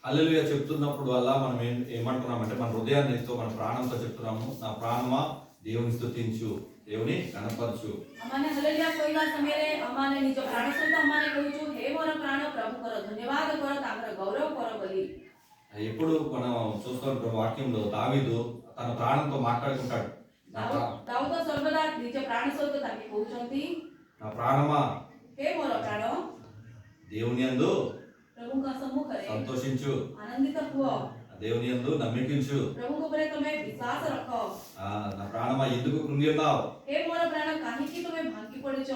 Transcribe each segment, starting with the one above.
హల్లెలూయా చెప్తున్నప్పుడు అలా మనం ఏమంటున్నామంటే మన హృదయాన్నితో మన ప్రాణంతో చెప్తున్నాము, నా ప్రాణమా దేవుని స్తుతించు, దేవుని కనపరచు. અમાને હલેલુયા કહેવા સમયે અમાને નિજ પ્રાણ સહિત અમાને કહું છું હે મોર પ્રાણ પ્રભુ કરો ધન્યવાદ કરો તાંકર ગૌરવ કરો બોલી. ఎప్పుడు మనం చూస్తున్న వాక్యంలో దావీదు తన ప్రాణంతో మాట్లాడుకుంటాడు. દાઉદ સર્વદા નિજ પ્રાણ સહિત તાકે કહુଛନ୍ତି నా ప్రాణమా હે મોર પ્રાણ దేవుని యందు પ્રભુଙ୍କ સમ્મુખરે సంతోషించు, આનંદિત હુઓ, దేవుని యందు నమ్మికించు. પ્રભુଙ୍କ ଉପରେ તમે વિશ્વાસ રખો. నా ప్రాణమా ఎందుకు కృంగి ఉన్నావు? હે મોર પ્રાણ કાହିଁକି તમે ભાંગી પડଛ?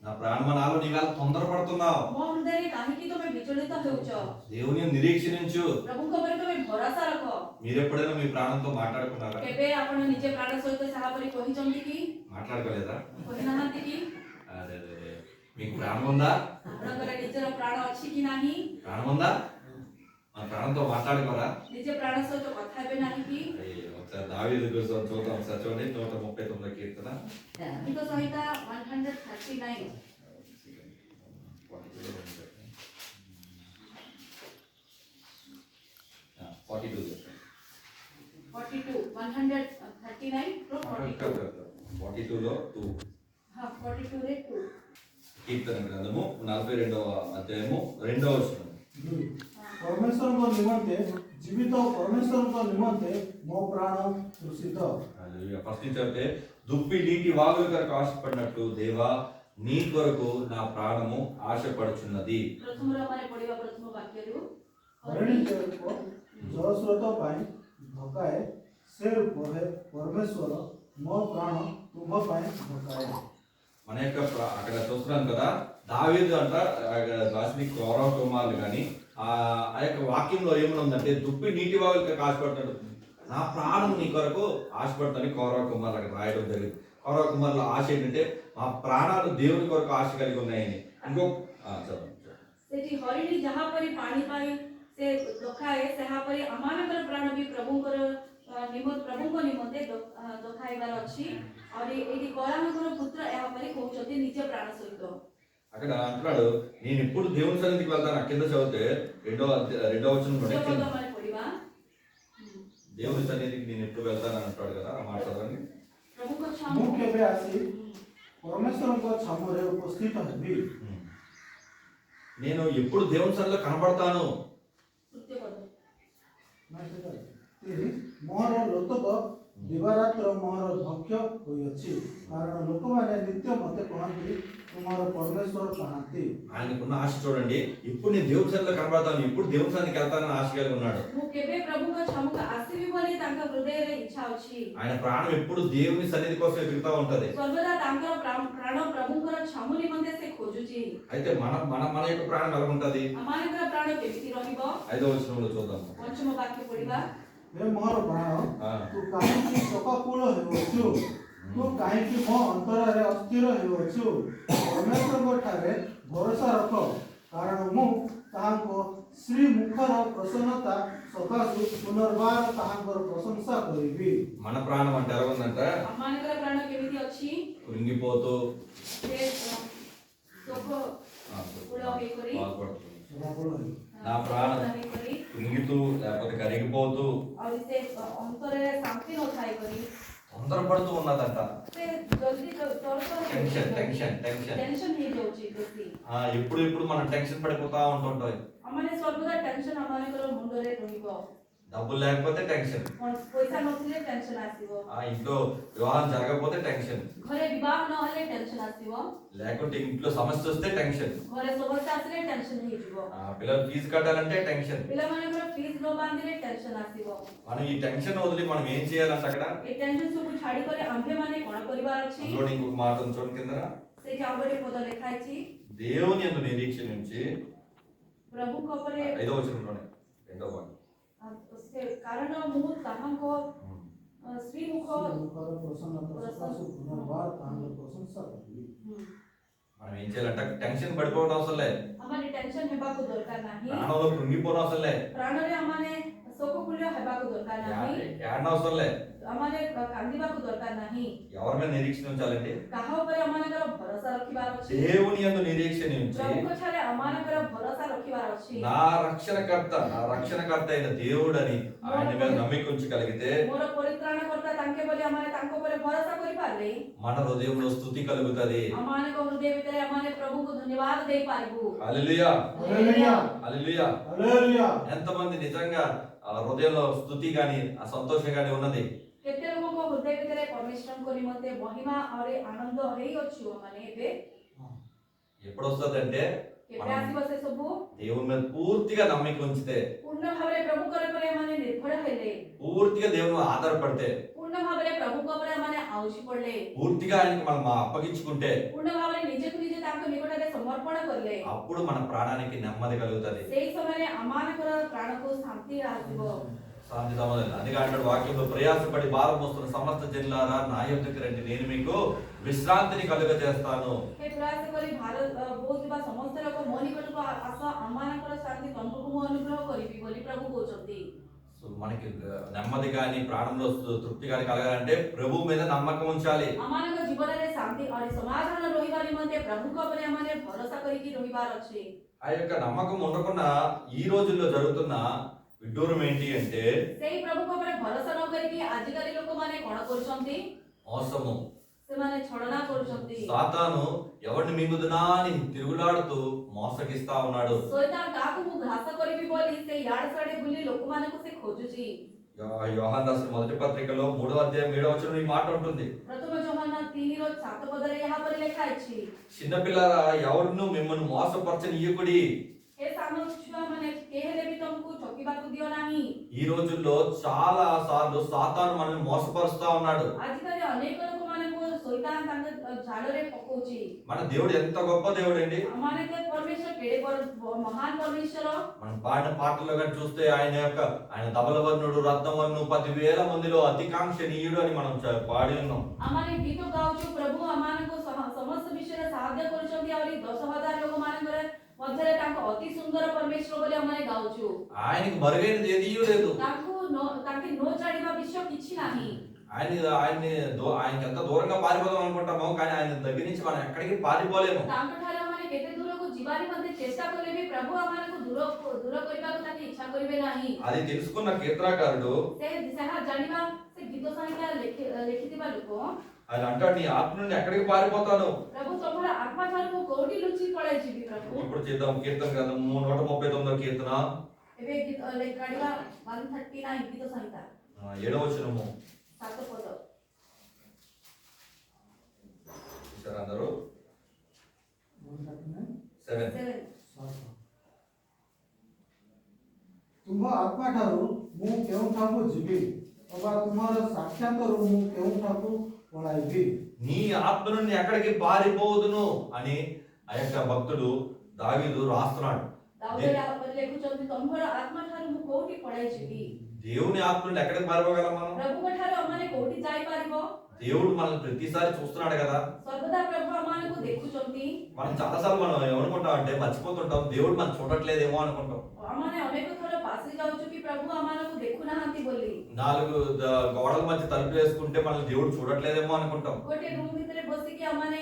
నా ప్రాణమా నాలో నీవేళ తొందరపడుతున్నావు? ମୋ ହୃଦୟରେ କାହିଁକି તમે విచଳିତ ହେଉଛ? దేవుని నిరీక్షించు. ପ୍ରଭୁଙ୍କ ଉପରେ તમે ଭରସା ରଖ. మీరు ఎప్పుడైనా మీ ప్రాణంతో మాట్లాడుకున్నారా? କେବେ ଆପଣ ନିଜ ପ୍ରାଣ ସହିତ ସାହା ପରି କହିଛନ୍ତି କି? మాట్లాడుకోలేదా? କହିନାହାନ୍ତି କି? అదే మీకు ప్రాణం ఉందా? ଆପଣଙ୍କର ନିଜର ପ୍ରାଣ ଅଛି କି ନାହିଁ? ప్రాణం ఉందా? మన ప్రాణంతో మాట్లాడుకోరా? నిଜ ପ୍ରାଣ ସହିତ କଥା ହେବେ ନାହିଁ କି? ఒకసారి దావీదు కోసం చూద్దాం. ఒకసారి చూడండి 139 కీర్తన. గీత సంహిత 139 42 42లో 2 42 రే 2 కీర్తన గ్రంథము 42వ అధ్యాయము 2వ వచనం. परमेश्वर को निमंते जीवित परमेश्वर को निमंते मो प्राण तृषित. హల్లెలూయా. ఫస్ట్ నుంచి అంటే దుప్పి నీటి వాగుల కొరకు ఆశపడినట్టు దేవా నీ కొరకు నా ప్రాణము ఆశపడుచున్నది. ప్రథమలో మన పడివ ప్రథమ వాక్యలు हरिणी को जलस्रोत पाई धकाए से रूप है परमेश्वर मो प्राण तुम पाई धकाए. మన యొక్క అక్కడ చూస్తున్నాం కదా, దావీదు అంట రాసిన కౌరవ కుమారులు కానీ ఆ యొక్క వాక్యంలో ఏమనుందంటే దుప్పి నీటి వాగులకి ఆశపడతాడు, నా ప్రాణం నీ కొరకు ఆశపడతాను కౌరవ కుమారులు అక్కడ రాయడం జరిగింది. కౌరవ కుమారుల ఆశ ఏంటంటే మా ప్రాణాలు దేవుని కొరకు ఆశ కలిగి ఉన్నాయని. ఇంకో ସେଠି ହରିଣୀ ଯାହା ପରି ପାଣି ପାଇଁ ସେ ଦଖାଏ ସେହା ପରି ଆମମାନଙ୍କର ପ୍ରାଣ ବି ପ୍ରଭୁଙ୍କ ନିମନ୍ତେ ଦଖାଇବାର ଅଛି. ଆଉ ଏଇଠି କଳାଙ୍କର పుత్ర ଏହା ପରି କହୁଛନ୍ତି ନିଜ ପ୍ରାଣ ସହିତ. అక్కడ అంటున్నాడు నేను ఇప్పుడు దేవుని సన్నిధికి వెళ్తాను. కింద చదివితే రెండో వచనం దేవుని సన్నిధికి నేను ఎప్పుడు వెళ్తాను అంటాడు కదా, ఆ మాట చదవండి. मुख्य आसी परमेश्वर को छामरे उपस्थित हबी. నేను ఎప్పుడు దేవుని సన్నిధిలో కనబడతాను. मोहर लोतक दिवारात्र मोहर भक्ष्य होइछि कारण लोक माने नित्य मते कहंती तुम्हारा परमेश्वर कहंती. ఆయనకున్న ఆశ చూడండి, ఇప్పుడు నేను దేవుని సన్నిధిలో కనబడతాను, ఇప్పుడు దేవుని సన్నిధికి వెళ్తానని ఆశ కలిగి ఉన్నాడు. ఆయన ప్రాణం ఎప్పుడు దేవుని సన్నిధి కోసం ఎదుగుతా ఉంటది. అయితే మన మన మన యొక్క ప్రాణం ఎలా ఉంటది? 5వ వచనంలో చూద్దాం. हे मोर प्राण तू काहे शोकाकुल हेउछु तू काहे कि मो अंतर रे अस्थिर हेउछु परमेश्वर को ठारे भरोसा रख कारण मु ताहाको श्री मुखर प्रसन्नता सकाशु पुनर्बार ताहाकर प्रशंसा करिबी. మన ప్రాణం అంటే ఎలా ఉందంట? అమ్మానికల ప్రాణం కేమితి अछि కృంగిపోతూ నా ప్రాణం కృంగితూ లేకపోతే కరిగిపోతూ తొందరపడుతూ ఉన్నదంట. టెన్షన్ టెన్షన్ టెన్షన్ ఎప్పుడు ఎప్పుడు మనం టెన్షన్ పడిపోతా ఉంటుంటాం. డబ్బులు లేకపోతే టెన్షన్, ఇంట్లో వివాహం జరగకపోతే టెన్షన్, లేకపోతే ఇంట్లో సమస్య వస్తే టెన్షన్, పిల్లలు ఫీజు కట్టాలంటే టెన్షన్. మనం ఈ టెన్షన్ వదిలి మనం ఏం చేయాలంటే అక్కడ ఇంకొక మాట చూడండి కింద దేవుని యందు నిరీక్షణ నుంచి 5వ వచనంలోనే 2వ భాగం कारण मु ताहाको श्रीमुख మనం ఏం చేయాలంటే టెన్షన్ పడిపోవడం అవసరం లేదు. हमारे टेंशन हेबाको दरकार नाही. ప్రాణంలో కృంగిపోవడం అవసరం లేదు. प्राणरे हमारे शोककुल्य हेबाको दरकार नाही. ఏడన అవసరం లేదు. हमारे कांदिबाको दरकार नाही. ఎవరి మీద నిరీక్షణ ఉంచాలంటే काहा ଉପରେ हमानकर भरोसा रखिबार अछि. దేవుని యందు నిరీక్షణ ఉంచి प्रभु को छारे हमानकर भरोसा रखिबार ଅଛି। నా రక్షణకర్త అయిన దేవుడని ఆయన మీద నమ్మిక ఉంచగలిగితే ମୋର ପରିତ୍ରାଣକର୍ତ୍ତା ତାଙ୍କେ ବୋଲି ଆମେ ତାଙ୍କ ଉପରେ ଭରସା କରିପାରିଲେ మన హృదయంలో స్తుతి కలుగుతది. ଆମମାନଙ୍କ ହୃଦୟ ଭିତରେ ଆମେ ପ୍ରଭୁଙ୍କୁ ଧନ୍ୟବାଦ ଦେଇପାରିବୁ। హల్లెలూయా హల్లెలూయా హల్లెలూయా. హల్లెలూయా. ఎంతమంది నిజంగా హృదయంలో స్తుతి గాని ఆ సంతోషం గాని ఉన్నది? କେତେ ଲୋକଙ୍କ ହୃଦୟ ଭିତରେ ପରମେଶ୍ୱରଙ୍କ ନିମନ୍ତେ ମହିମା ଆଉ ଆନନ୍ଦ ହେଇଅଛୁ ମାନେ ଏବେ ఎప్పుడు వస్తుందంటే କେବେ ଆସିବ ସେ ସବୁ దేవుని మీద పూర్తిగా నమ్మిక ఉంచితే, ପୂର୍ଣ୍ଣ ଭାବରେ ପ୍ରଭୁଙ୍କର ଉପରେ ମାନେ ନିର୍ଭର ହେଲେ, పూర్తిగా దేవుని మీద ఆధారపడితే, ପୂର୍ଣ୍ଣ ଭାବରେ ପ୍ରଭୁଙ୍କ ଉପରେ ମାନେ ଆଉଜି ପଡିଲେ, పూర్తిగా ఆయనకి మనం అప్పగించుకుంటే ପୂର୍ଣ୍ଣ ଭାବରେ ନିଜକୁ ନିଜେ ତାଙ୍କ ନିକଟରେ ସମର୍ପଣ କଲେ అప్పుడు మన ప్రాణానికి నెమ్మది కలుగుతది, ସେଇ ସମୟରେ ଆମମାନଙ୍କର ପ୍ରାଣକୁ ଶାନ୍ତି ଆସିବ। శాంతి సమాధానం. అందుకే అంటాడు వాక్యంలో, ప్రయాసపడి భారం మోస్తున్న సమస్త జనులారా నా యొద్దకు రండి, నేను మీకు విశ్రాంతిని కలుగజేస్తాను. हे प्रयास କରି ଭାରତ ବହୁଥିବା ସମସ୍ତ ଲୋକ ମୋ ନିକଟକୁ ଆସ, ଆମମାନଙ୍କର ଶାନ୍ତି ତମକୁ ମୁଁ ଅନୁଗ୍ରହ କରିବି ବୋଲି ପ୍ରଭୁ କହୁଛନ୍ତି। సో మనకి నెమ్మది కానీ ప్రాణంలో తృప్తి కానీ కలగాలంటే ప్రభు మీద నమ్మకం ఉంచాలి. ଆମମାନଙ୍କ ଜୀବନରେ ଶାନ୍ତି ଆଉ ସମାଧାନ ରହିବା ନିମନ୍ତେ ପ୍ରଭୁଙ୍କ ଉପରେ ଆମେ ଭରସା କରିକି ରହିବାର ଅଛି। ఆ యొక్క నమ్మకం ఉండకుండా ఈ రోజుల్లో జరుగుతున్న విడ్డూరం ఏంటి అంటే ସେଇ ପ୍ରଭୁଙ୍କ ଉପରେ ଭରସା ନ କରିକି ଆଜିକାଲି ଲୋକମାନେ କଣ କରୁଛନ୍ତି? మోసము. ସେମାନେ ଛଳନା କରୁଛନ୍ତି। సాతాను ఎవరిని మింగుదునా అని తిరుగులాడుతూ మోసగిస్తా ఉన్నాడు. ଶୈତାନ କାହାକୁ ମୁଁ ଘାସ କରିବି ବୋଲି ସେ ଇଆଡେ ସିଆଡେ ବୁଲି ଲୋକମାନଙ୍କୁ ସେ ଖୋଜୁଛି। యోహాను రాసిన మొదటి పత్రికలో 3వ అధ్యాయం 7వ వచనంలో ఈ మాట ఉంటుంది. ପ୍ରଥମ ଯୋହାନ 3:7 ପଦରେ ଏହା ପରି ଲେଖା ଅଛି, చిన్నపిల్లరా ఎవరిను మిమ్మల్ని మోసపరచనీయకుడి. हे ସାନ ଛୁଆ ମାନେ କେହି ହେଲେ ବି ତମକୁ ଠକିବାକୁ ଦିଅ ନାହିଁ। ఈ రోజుల్లో చాలా సార్లు సాతాను మనల్ని మోసపరుస్తా ఉన్నాడు. ଆଜିକାଲି ଅନେକ ଲୋକମାନଙ୍କୁ ଶୈତାନ ତାଙ୍କ ଜାଲରେ ପକଉଛି। మన దేవుడు ఎంత గొప్ప దేవుడు అండి. ଆମମାନେ ତ ପରମେଶ୍ୱର କେଡ଼େ ମହାନ ପରମେଶ୍ୱର। మనం పాడిన పాటల్లో కానీ చూస్తే ఆయన ధవలవర్ణుడు, రత్నవర్ణుడు, 10,000 మందిలో అతికాంక్షణీయుడు అని మనం పాడి ఉన్నాం. ଆମମାନେ ଗୀତ ଗାଉଛୁ, ପ୍ରଭୁ ଆମମାନଙ୍କୁ ସମସ୍ତ ବିଷୟରେ ସାହାଯ୍ୟ କରୁଛନ୍ତି, ଆହୁରି 10,000 ଲୋକମାନଙ୍କର ମଧ୍ୟରେ ତାଙ୍କ ଅତି ସୁନ୍ଦର ପରମେଶ୍ୱର ବୋଲି ଆମେ ଗାଉଛୁ। ఆయనకి మరుగైనది ఏదీ లేదు. ତାଙ୍କେ ନ ଜାଣିବା ବିଷୟ କିଛି ନାହିଁ। ఆయనకి ఎంత దూరంగా పారిపోదాం అనుకుంటామో కానీ ఆయన దగ్గర నుంచి మనం ఎక్కడికి పారిపోలేము. ତାଙ୍କଠାରୁ ଆମେ କେତେ ଦୂରକୁ ଯିବା ନିମନ୍ତେ ଚେଷ୍ଟା କଲେ ବି ପ୍ରଭୁ ଆମମାନଙ୍କୁ ଦୂର କରିବାକୁ ତାଙ୍କେ ଇଚ୍ଛା କରିବେ ନାହିଁ। అది తెలుసుకున్న కీర్తనకారుడు ଯାହା ଜାଣିବା ସେ ଗୀତ ସଂହିତା ଲେଖିଥିବା ଲୋକ ఆయన అంటాడు, నీ ఆత్మ నుండి ఎక్కడికి పారిపోతాను. ପ୍ରଭୁ ତମର ଆତ୍ମା ଠାରୁ ମୁଁ କୋଉଠି ଲୁଚି ପଳାଇ ଯିବି ପ୍ରଭୁ। ఇప్పుడు చేద్దాం కీర్తన గ్రంథం 139వ కీర్తన ଏବେ କାଢିବା 139 ଗୀତ ସଂହିତା 7వ వచనము 7 ପଦ। చూసారా అందరూ? 7 ତୁମ ଆତ୍ମା ଠାରୁ ମୁଁ କେଉଁଠାକୁ ଯିବି ଅବା ତୁମର ସାକ୍ଷାତରୁ ମୁଁ କେଉଁଠାକୁ ପଳାଇବି। నీ ఆత్మ నుండి ఎక్కడికి పారిపోదును అని ఆ యొక్క భక్తుడు దావీదు రాస్తున్నాడు. ଦାଉଦ ଲେଖୁଛନ୍ତି, ତମର ଆତ୍ମା ଠାରୁ ମୁଁ କୋଉଠି ପଳାଇ ଯିବି। దేవుని ఆత్మ నుండి ఎక్కడికి పారిపోగలం మనం? ప్రభుଙ୍କ ଠାରୁ ଆମମାନେ କୋଉଠି ଯାଇପାରିବ? దేవుడు మనల్ని ప్రతిసారి చూస్తున్నాడు కదా. ସର୍ବଦା ପ୍ରଭୁ ଆମମାନଙ୍କୁ ଦେଖୁଛନ୍ତି। మనం చాలాసార్లు మనం ఏమనుకుంటాం అంటే మర్చిపోతుంటాం, దేవుడు మనం చూడట్లేదేమో అనుకుంటాం. ଆମମାନେ ଅନେକ ଥର ପାସି ଯାଉଛୁ କି ପ୍ରଭୁ ଆମମାନଙ୍କୁ ଦେଖୁନାହାନ୍ତି ବୋଲି। 4 గోడల మధ్య తలుపులు వేసుకుంటే మనల్ని దేవుడు చూడట్లేదేమో అనుకుంటాం. ଗୋଟେ ରୁମ୍ ଭିତରେ ବସିକି ଆମମାନେ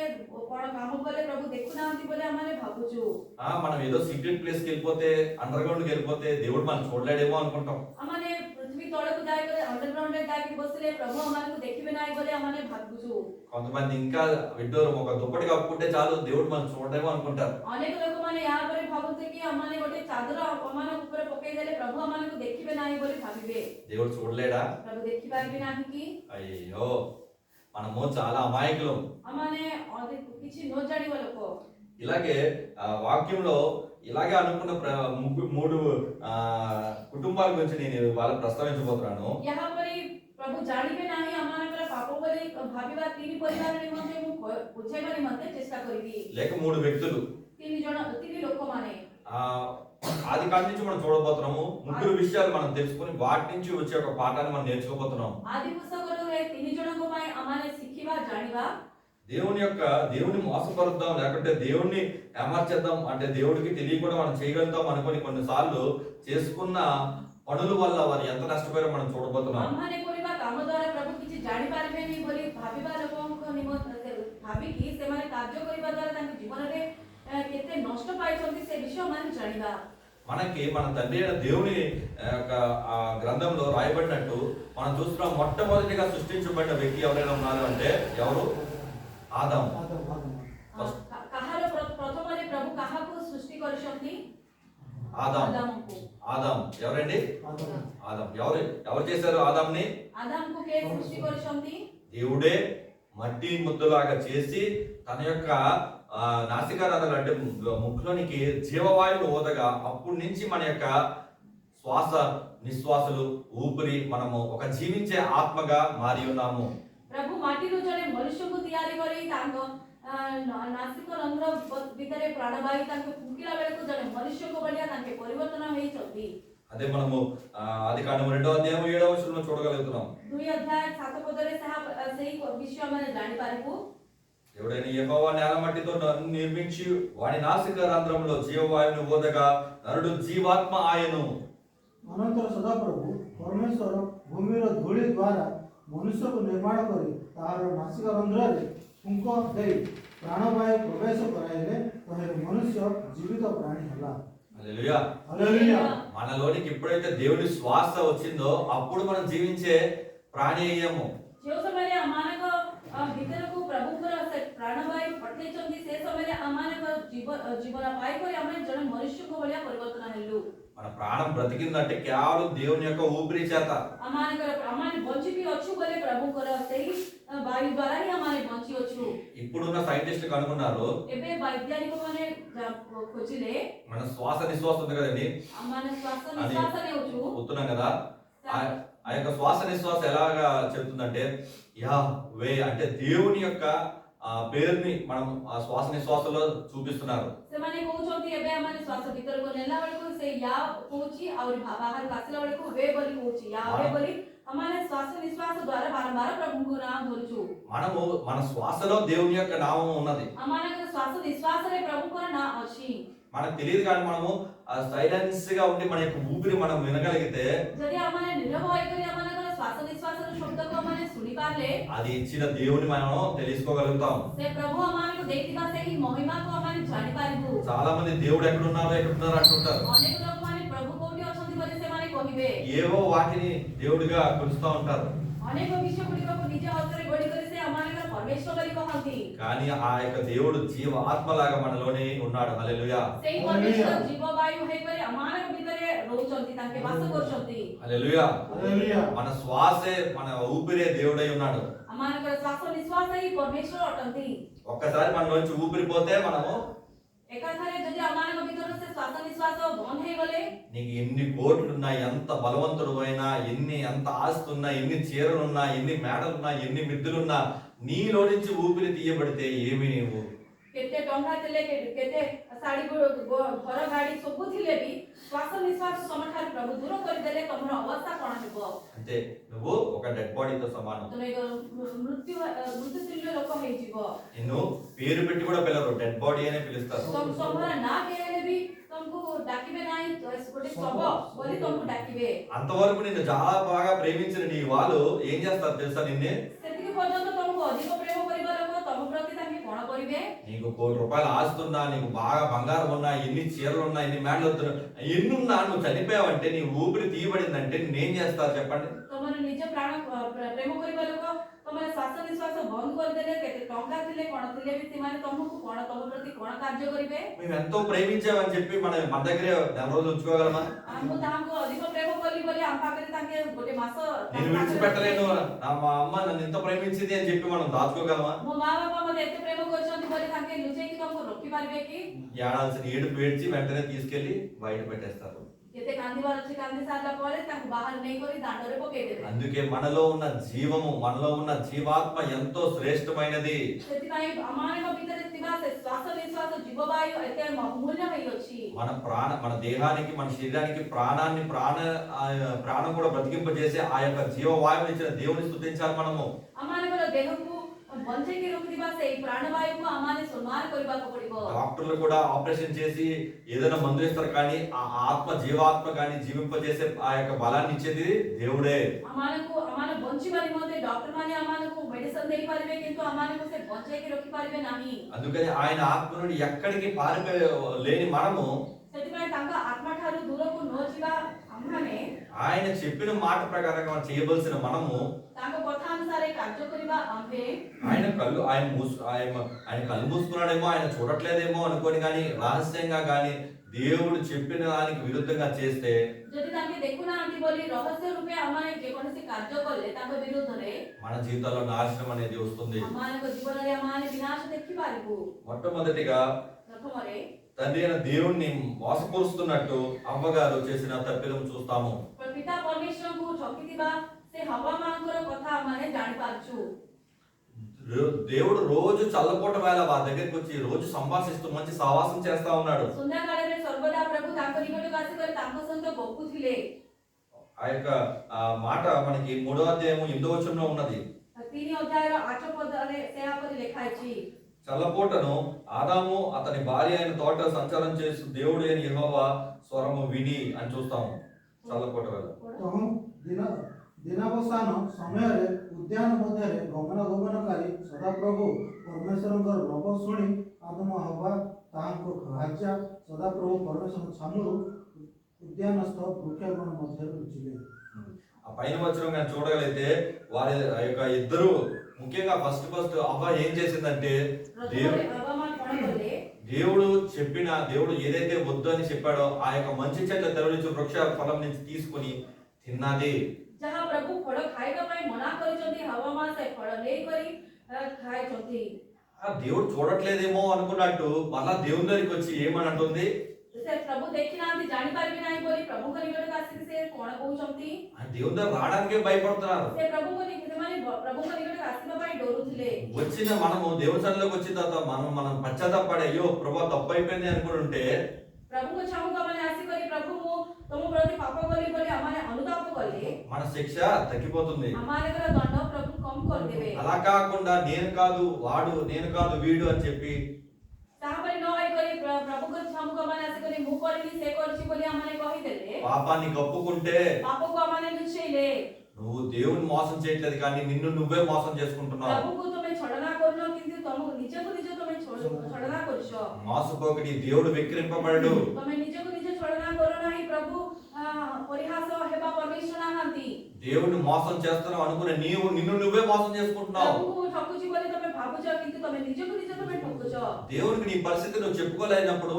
କଣ କାମ କଲେ ପ୍ରଭୁ ଦେଖୁନାହାନ୍ତି ବୋଲି ଆମମାନେ ଭାବୁଛୁ। మనం ఏదో సీక్రెట్ ప్లేస్ కి వెళ్ళిపోతే, అండర్ గ్రౌండ్ కి వెళ్ళిపోతే దేవుడు మనం చూడలేడేమో అనుకుంటాం. ଆମମାନେ ପୃଥିବୀ ତଳକୁ ଯାଇକରି ଅଣ୍ଡରଗ୍ରାଉଣ୍ଡରେ ଯାଇକି ବସିଲେ ପ୍ରଭୁ ଆମମାନଙ୍କୁ ଦେଖିବେ ନାହିଁ ବୋଲି ଆମମାନେ ଭାବୁଛୁ। కొంతమంది ఇంకా విడ్డూరం, ఒక దుప్పటి కప్పుకుంటే చాలు దేవుడు మనం చూడలేమో అనుకుంటారు. ଅନେକ ଲୋକମାନେ ଏହା ପରେ ଭାବୁଥିଲେ କି ଆମମାନେ ଗୋଟେ ଚାଦର ଆମମାନଙ୍କ ଉପରେ ପକେଇଦେଲେ ପ୍ରଭୁ ଆମମାନଙ୍କୁ ଦେଖିବେ ନାହିଁ ବୋଲି ଭାବିବେ। దేవుడు చూడలేడా? ପ୍ରଭୁ ଦେଖିପାରିବେ ନାହିଁ କି? అయ్యో, మనము చాలా అమాయకులం. ଆମମାନେ କିଛି ନ ଜାଣିବା ଲୋକ। ఇలాగే వాక్యంలో ఇలాగే అనుకున్న 3 కుటుంబాల గురించి నేను వాళ్ళ ప్రస్తావించబోతున్నాను. ଏହା ପରେ ପ୍ରଭୁ ଜାଣିବେ ନାହିଁ ଆମମାନଙ୍କର ପାପ ବୋଲି ଭାବିବା 3 ପରିବାର ନିମନ୍ତେ ମୁଁ ବୁଝାଇବା ନିମନ୍ତେ ଚେଷ୍ଟା କରିବି। లేక 3 వ్యక్తులు 3 ଲୋକମାନେ ఆది కాండ నుంచి మనం చూడబోతున్నాము. 3 విషయాలు మనం తెలుసుకొని వాటి నుంచి వచ్చే ఒక పాఠాన్ని మనం నేర్చుకోబోతున్నాం. ఆది పుస్తకରୁ 3 జଣଙ୍କ ପାଇଁ ଆମମାନେ ଶିଖିବା ଜାଣିବା। దేవుని మోసపరుద్దాం, లేకుంటే దేవుణ్ణి ఏమార్చేద్దాం అంటే దేవుడికి తెలియకుండా మనం చేయగలుగుతాం అనుకొని కొన్నిసార్లు చేసుకున్న పనుల వల్ల వారు ఎంత నష్టపోయారో మనం చూడబోతున్నాం. ଆମମାନେ କରିବା କାମ ଦ୍ୱାରା ପ୍ରଭୁ କିଛି ଜାଣି ପାରିବେନି ବୋଲି ଭାବିବା ଲୋକଙ୍କ ନିମନ୍ତେ ଭାବିକି ସେମାନେ କାର୍ଯ୍ୟ କରିବା ଦ୍ୱାରା ତାଙ୍କ ଜୀବନରେ କେତେ ନଷ୍ଟ ପାଇଛନ୍ତି ସେ ବିଷୟ ମାନେ ଜାଣିବା। మనకి మన తండ్రి అయిన దేవుని యొక్క ఆ గ్రంథంలో రాయబడినట్టు మనం చూస్తున్నాం, మొట్టమొదటిగా సృష్టించబడిన వ్యక్తి ఎవరైనా ఉన్నారు అంటే ఎవరు? ఆదాము. କାହାର ପ୍ରଥମରେ ପ୍ରଭୁ କାହାକୁ ସୃଷ୍ଟି କରିଛନ୍ତି? ఆదాం. ଆଦାମକୁ। ఆదాం ఎవరండి? ఆదాం. ఎవరు చేశారు ఆదాంని? ଆଦାମକୁ କିଏ ସୃଷ୍ଟି କରିଛନ୍ତି? దేవుడే మట్టి ముద్దలాగా చేసి తన యొక్క నాసికారంధ్రాలు అంటే ముక్కులోనికి జీవవాయువును ఓదగా అప్పటి నుంచి మన యొక్క శ్వాస నిశ్వాసలు ఊపిరి మనము ఒక జీవించే ఆత్మగా మారి ఉన్నాము. ପ୍ରଭୁ ମାଟିରୁ ଜଣେ ମନୁଷ୍ୟକୁ ତିଆରି କରି ତାଙ୍କ ନାସିକ ରନ୍ଧ୍ର ଭିତରେ ପ୍ରାଣବାୟୁ ତାଙ୍କୁ ଫୁଙ୍କିଲା ବେଳକୁ ଜଣେ ମନୁଷ୍ୟକୁ ଭଳିଆ ତାଙ୍କେ ପରିବର୍ତ୍ତନ ହେଇଛନ୍ତି। అదే మనము ఆదికాండము 2వ అధ్యాయం 7వ వచనంలో చూడగలుగుతున్నాం। 2 అధ్యాయ 7 పదରେ ସେହି విషୟ మనం ଜାଣିପାରିବୁ। దేవుడైన యెహోవా నేల మట్టితో నిర్మించి వాడి నాసిక రంధ్రంలో జీవవాయువును ఓదగా నరుడు జీవాత్మ ఆయను। ଅନନ୍ତର ସଦାପ୍ରଭୁ ପରମେଶ୍ୱର ଭୂମିର ଧୂଳି ଦ୍ୱାରା ମନୁଷ୍ୟକୁ ନିର୍ମାଣ କରି ତାହାର ନାସିକା ରନ୍ଧ୍ରରେ ଫୁଙ୍କ ଦେଇ ପ୍ରାଣବାୟୁ ପ୍ରବେଶ କରାଇଲେ, ତହିଁରେ ମନୁଷ୍ୟ ଜୀବିତ ପ୍ରାଣୀ ହେଲା। హల్లెలూయా। హల్లెలూయా। మనలోనికి ఎప్పుడైతే దేవుని శ్వాస వచ్చిందో అప్పుడు మనం జీవించే ప్రాణి అయ్యాము। ଯେଉଁ ସମୟରେ ଆମମାନଙ୍କ ଭିତରକୁ ପ୍ରଭୁଙ୍କର ସେ ପ୍ରାଣବାୟୁ ପଠେଇଛନ୍ତି, ସେ ସମୟରେ ଆମମାନଙ୍କ ଜୀବନ ପାଇକରି ଆମେ ଜଣେ ମନୁଷ୍ୟଙ୍କ ଭଳିଆ ପରିବର୍ତ୍ତନ ହେଲୁ। మన ప్రాణం బ్రతికిందంటే కేవలం దేవుని యొక్క ఊపిరి చేత। ଆମେ ବଞ୍ଚିକି ଅଛୁ ବୋଲି ପ୍ରଭୁଙ୍କର ସେହି ବାୟୁ ଦ୍ୱାରା ହିଁ ଆମେ ବଞ୍ଚି ଅଛୁ। ఇప్పుడున్న సైంటిస్టులు కనుగొన్నారు, ଏବେ ବୈଜ୍ଞାନିକ ମାନେ ଖୋଜିଲେ మన శ్వాస నిశ్వాస ఉంది కదండి, ଆମେ శ్ୱାସ ନିଶ୍ୱାସ ନେଉଛୁ, వస్తున్నాం కదా, ఆ యొక్క శ్వాస నిశ్వాస ఎలాగా చెప్తుందంటే యా వే అంటే దేవుని యొక్క పేరుని మనం ఆ శ్వాస నిశ్వాసంలో చూపిస్తున్నారు। ସେମାନେ କହୁଛନ୍ତି ଏବେ ଆମେ శ్ୱାସ ଭିତରକୁ ନେଲା ବେଳକୁ ସେ ୟା କହୁଛି ଆଉ ବାହାରକୁ ଆସିଲା ବେଳକୁ वे ବୋଲି କହୁଛି, ୟା वे ବୋଲି ଆମେ శ్వాస నిశ్వాస ద్వారా ବାରମ୍ବାର ପ୍ରଭୁଙ୍କ ନାମ ଧରୁଛୁ। మనము మన శ్వాసలో దేవుని యొక్క నామం ఉన్నది, ଆମମାନଙ୍କ శ్ୱାସ ନିଶ୍ୱାସରେ ପ୍ରଭୁଙ୍କର ନାମ ଅଛି। మనకు తెలియదు కానీ మనము సైలెన్స్ గా ఉండి మన యొక్క ఊపిరి మనం వినగలిగితే, ଯଦି ଆମେ ନିରବ ହୋଇକରି ଆମମାନଙ୍କର శ్వాସ ନିଶ୍ୱାସର ଶବ୍ଦକୁ ଆମେ ଶୁଣି ପାରିଲେ, అది ఇచ్చిన దేవుని మనం తెలుసుకోగలుగుతాం। ସେ ପ୍ରଭୁ ଆମମାନଙ୍କୁ ଦେଇଥିବା ସେହି ମହିମାକୁ ଆମେ ଜାଣିପାରିବୁ। చాలా మంది దేవుడు ఎక్కడున్నారో అంటుంటారు, ଅନେକ ଲୋକମାନେ ପ୍ରଭୁ କୋଉଠି ଅଛନ୍ତି ବୋଲି ସେମାନେ କହିବେ, ఏవో వాటిని దేవుడిగా కొలుస్తూ ఉంటారు। ଅନେକ ବିଷୟ ଗୁଡ଼ିକକୁ ନିଜ ହସ୍ତରେ ଗଢ଼ି କରି ସେ ଆମମାନଙ୍କର ପରମେଶ୍ୱର ବୋଲି କହନ୍ତି। కానీ ఆ యొక్క దేవుడు జీవ ఆత్మలాగా మనలోనే ఉన్నాడు। హల్లెలూయా। ସେହି ପରମେଶ୍ୱର ଜୀବବାୟୁ ହୋଇକରି ଆମମାନଙ୍କ ଭିତରେ ରହୁଛନ୍ତି, ତାଙ୍କେ ବାସ କରୁଛନ୍ତି। హల్లెలూయా। హల్లెలూయా। మన శ్వాసే మన ఊపిరే దేవుడై ఉన్నాడు। ଆମମାନଙ୍କର శ్ୱାସ ନିଶ୍ୱାସ ହିଁ ପରମେଶ୍ୱର ଅଟନ୍ତି। ఒక్కసారి మనలోంచి ఊపిరి పోతే మనము ଏକାଥରେ ଯଦି ଆମମାନଙ୍କ ଭିତରୁ ସେ శ్వాସ ନିଶ୍ୱାସ ବନ୍ଦ ହେଇଗଲେ, నీకు ఎన్ని కోట్లున్నా, ఎంత బలవంతుడు అయినా, ఎంత ఆస్తి ఉన్నా, ఎన్ని చీరలున్నా, ఎన్ని మేడలున్నా, ఎన్ని మిద్దులున్నా, నీలో నుంచి ఊపిరి తీయబడితే ఏమి నీవు? କେତେ ଟଙ୍କା ଥିଲେ, କେତେ ଶାଢ଼ୀ ଘର ଗାଡ଼ି ସବୁ ଥିଲେ ବି శ్వాସ ନିଶ୍ୱାସ ତମଠାରୁ ପ୍ରଭୁ ଦୂର କରିଦେଲେ ତମର ଅବସ୍ଥା କଣ ହେବ? అంటే నువ్వు ఒక డెడ్ బాడీతో సమానం। ତମେ ମୃତ୍ୟୁଶଲ୍ୟ ଲୋକ ହେଇଯିବ। నిన్ను పేరు పెట్టి కూడా పిలవరు, డెడ్ బాడీ అనే పిలుస్తారు। ତମର ନାଁ କହିଲେ ବି ତମକୁ ଡାକିବେ ନାହିଁ, ଗୋଟେ ଶବ ବୋଲି ତମକୁ ଡାକିବେ। అంతవరకు నిన్ను చాలా బాగా ప్రేమించిన నీ వాళ్ళు ఏం చేస్తారు తెలుసా? నిన్నే ସେତିକି పର୍ଯ୍ୟନ୍ତ ତମକୁ ଅଧିକ ପ୍ରେମ କରିବା ଲୋକ ତମ ପ୍ରତି ତାଙ୍କେ କଣ କରିବେ? నీకు ₹1,00,00,000 ఆస్తున్నా, నీకు బాగా బంగారం ఉన్నా, ఎన్ని చీరలు ఉన్నా, ఎన్ని మేడలు వద్దు, ఎన్నున్నా, నువ్వు చనిపోయావంటే, నీ ఊపిరి తీయబడిందంటే నేనేం చేస్తారు చెప్పండి? ତମର ନିଜ ପ୍ରାଣ ପ୍ରେମ କରିବା ଲୋକ ତମର శ్వాସ ନିଶ୍ୱାସ ବନ୍ଦ କରିଦେଲେ, କେତେ ଟଙ୍କା ଥିଲେ କଣ ଥିଲେ ବି ସେମାନେ ତମକୁ କଣ ତମ ପ୍ରତି କଣ କାର୍ଯ୍ୟ କରିବେ? మేము ఎంతో ప్రేమించామని చెప్పి మన దగ్గరే నెల రోజులు ఉంచుకోగలమా? ମୁଁ ତାହାଙ୍କୁ ଅଧିକ ପ୍ରେମ କଲି ବୋଲି ଆମ ପାଖରେ ତାଙ୍କେ ଗୋଟେ ମାସ నేను విడిచిపెట్టలేను, మా అమ్మ నన్ను ఎంత ప్రేమించింది అని చెప్పి మనం దాచుకోగలమా? ମୋ ମା ବାପା ମତେ ଏତେ ପ୍ରେମ କରିଛନ୍ତି ବୋଲି ତାଙ୍କେ ଲୁଚେଇକି ତମକୁ ରଖିପାରିବେ କି? ఏడాల్సిన ఏడుపు ఏడ్చి వెంటనే తీసుకెళ్లి బయట పెట్టేస్తారు। କେତେ କାନ୍ଦିବାର ଅଛି, କାନ୍ଦି ସାରିଲା ପରେ ତାଙ୍କୁ ବାହାର ନେଇକରି ଦାଣ୍ଡରେ ପକେଇଦେବେ। అందుకే మనలో ఉన్న జీవము, మనలో ఉన్న జీవాత్మ ఎంతో శ్రేష్టమైనది। ସେଥିପାଇଁ ଆମମାନଙ୍କ ଭିତରେ ଥିବା ସେ శ్వాସ ନିଶ୍ୱାସ ଜୀବବାୟୁ ଏତେ ଅମୂଲ୍ୟ ହୋଇଅଛି। మన దేహానికి, మన శరీరానికి ప్రాణం కూడా బ్రతికింపజేసే ఆ యొక్క జీవవాయువుని ఇచ్చిన దేవుని స్తుతించాలి మనము। ଆମମାନଙ୍କର ଦେହକୁ ବଞ୍ଚେଇକି ରଖିଥିବା ସେଇ ପ୍ରାଣବାୟୁକୁ ଆମମାନେ ସମ୍ମାନ କରିବାକୁ ପଡିବ। డాక్టర్లు కూడా ఆపరేషన్ చేసి ఏదైనా మందు ఇస్తారు, కానీ ఆ జీవాత్మ కానీ జీవింపజేసే ఆ యొక్క బలాన్ని ఇచ్చేది దేవుడే। ଆମମାନେ ବଞ୍ଚିବା ନିମନ୍ତେ ଡକ୍ଟର ମାନେ ଆମମାନଙ୍କୁ ମେଡିସିନ ଦେଇପାରିବେ, କିନ୍ତୁ ଆମମାନଙ୍କୁ ସେ ବଞ୍ଚେଇକି ରଖିପାରିବେ ନାହିଁ। అందుకని ఆయన ఆత్మ నుండి ఎక్కడికి పారిపోలేని మనము ସେଥିପାଇଁ ତାଙ୍କ ଆତ୍ମା ଠାରୁ ఆయన చెప్పిన మాట ప్రకారంగా మనం చేయవలసిన మనము ତାଙ୍କ କଥା ଅନୁସାରେ କାର୍ଯ୍ୟ କରିବା ଆମ୍ଭେ ఆయన కళ్ళు మూసుకున్నాడేమో, ఆయన చూడట్లేదేమో అనుకొని కానీ రహస్యంగా కానీ దేవుడు చెప్పిన దానికి విరుద్ధంగా చేస్తే ଯଦି ତାଙ୍କେ ଦେଖୁନାହାନ୍ତି ବୋଲି ରହସ୍ୟ ରୂପେ ଆମେ ଯେକୌଣସି କାର୍ଯ୍ୟ କଲେ ତାଙ୍କ ବିରୁଦ୍ଧରେ మన జీవితాల్లో నాశనం అనేది వస్తుంది. ଆମମାନଙ୍କ ଜୀବନରେ ଆମମାନେ ବିନାଶ ଦେଖିପାରିବୁ. మొట్టమొదటిగా ପ୍ରଥମରେ తండ్రి అయిన దేవుణ్ణి మోసపరుస్తున్నట్టు అవ్వగారు చేసిన తప్పిదం చూస్తాము. ପିତା ପରମେଶ୍ୱରଙ୍କୁ ଠକିଥିବା ସେ ହବାମାନଙ୍କର କଥା ଆମମାନେ ଜାଣିପାରୁଛୁ. దేవుడు రోజు చల్లపూట వేళ వారి దగ్గరికి వచ్చి రోజు సంభాషిస్తూ మంచి సహవాసం చేస్తా ఉన్నాడు. ସନ୍ଧ୍ୟାକାଳରେ ସର୍ବଦା ପ୍ରଭୁ ତାଙ୍କ ନିକଟକୁ ଆସିକରି ତାଙ୍କ ସହିତ ଗପୁଥିଲେ. ఆ యొక్క మాట మనకి 3వ అధ్యాయము 8వ వచనంలో ఉన్నది. 3 ଅଧ୍ୟାୟର 8 ପଦରେ ସେହାପରି ଲେଖା ଅଛି. చల్లపూటను ఆదాము అతని భార్య అయిన తోట సంచారం చేస్తూ దేవుడు అయిన యెహోవా స్వరము విని అని చూస్తాము. చల్లపూట వేళ ଦିନାବସାନ ସମୟରେ ଉଦ୍ୟାନ ମଧ୍ୟରେ ଗମନାଗମନକାରୀ ସଦାପ୍ରଭୁ ପରମେଶ୍ୱରଙ୍କର ରବ ଶୁଣି ଆଦମ ହବା ତାହାଙ୍କୁ ହାଜା ସଦାପ୍ରଭୁ ପରମେଶ୍ୱର ଛାମୁରୁ ఉద్యానస్థ వృక్షగణ మధ్యలో రుచిలే. ఆ పైన వచనం కానీ చూడగలిగితే వారి యొక్క ఇద్దరు ముఖ్యంగా ఫస్ట్ అవ్వ ఏం చేసిందంటే దేవుడు ఏదైతే వద్దు అని చెప్పాడో ఆ యొక్క మంచి చెట్ల తెరవలించు వృక్ష ఫలం నుంచి తీసుకుని తిన్నది. ଯାହା ପ୍ରଭୁ ଫଳ ଖାଇବା ପାଇଁ ମନା କରିଛନ୍ତି ହବା ସେ ଫଳ ନେଇକରି ଖାଇଛନ୍ତି. ఆ దేవుడు చూడట్లేదేమో అనుకున్నట్టు మళ్ళా దేవుని దగ్గరికి వచ్చి ఏమని అంటుంది, ସେ ପ୍ରଭୁ ଦେଖିନାହାନ୍ତି ଜାଣିପାରିବି ନାହିଁ ବୋଲି ପ୍ରଭୁଙ୍କ ନିକଟକୁ ଆସିକି ସେ କଣ କହୁଛନ୍ତି, ఆ దేవుని దగ్గర రావడానికే భయపడుతున్నారు. ସେ ସେମାନେ ପ୍ରଭୁଙ୍କ ନିକଟକୁ ଆସିବା ପାଇଁ ଡରୁଥିଲେ. వచ్చిన మనము దేవుని సన్నిధిలోకి వచ్చిన తర్వాత మనం పశ్చాత్తాపడి అయ్యో ప్రభు తప్పు అయిపోయింది అనుకుంటుంటే ପ୍ରଭୁଙ୍କ ଛାମୁକୁ ଆମେ ଆସିକରି ପ୍ରଭୁ ମୁଁ ତମ ପ୍ରତି ପାପ କଲି ବୋଲି ଆମେ ଅନୁତାପ କଲେ మన శిక్ష తగ్గిపోతుంది. ଆମମାନଙ୍କର ଦଣ୍ଡ ପ୍ରଭୁ କମ କରିଦେବେ. అలా కాకుండా నేను కాదు వాడు, నేను కాదు వీడు అని చెప్పి ତାପରେ ନ ହେଇକରି ପ୍ରଭୁଙ୍କ ଛାମୁକୁ ଆମେ ଆସିକରି ମୁଁ କରିନି ସେ କରିଛି ବୋଲି ଆମେ କହିଦେଲେ పాపాన్ని కప్పుకుంటే ପାପକୁ ଆମେ ଲୁଚେଇଲେ నువ్వు దేవుని మోసం చేయట్లేదు కానీ నిన్ను నువ్వే మోసం చేసుకుంటున్నావు. ପ୍ରଭୁକୁ ତମେ ଛଳନା କରୁନ କିନ୍ତୁ ତମକୁ ନିଜକୁ ନିଜ ତମେ ଛଳନା କରୁଛ. మోసపోకటి దేవుడు వెక్కిరింపబడడు. ତମେ ନିଜକୁ ନିଜ ଛଳନା କର ନାହିଁ, ପ୍ରଭୁ ପରିହାସ ହେବା ପରମେଶ୍ୱର ନାହାନ୍ତି. దేవుడిని మోసం చేస్తున్నావు అనుకునే నిన్ను నువ్వే మోసం చేసుకుంటున్నావు. ପ୍ରଭୁକୁ ଠକୁଛି ବୋଲି ତମେ ଭାବୁଛ କିନ୍ତୁ ତମେ ନିଜକୁ ନିଜ ତମେ ଠକୁଛ. దేవుడికి నీ పరిస్థితి నువ్వు చెప్పుకోలేనప్పుడు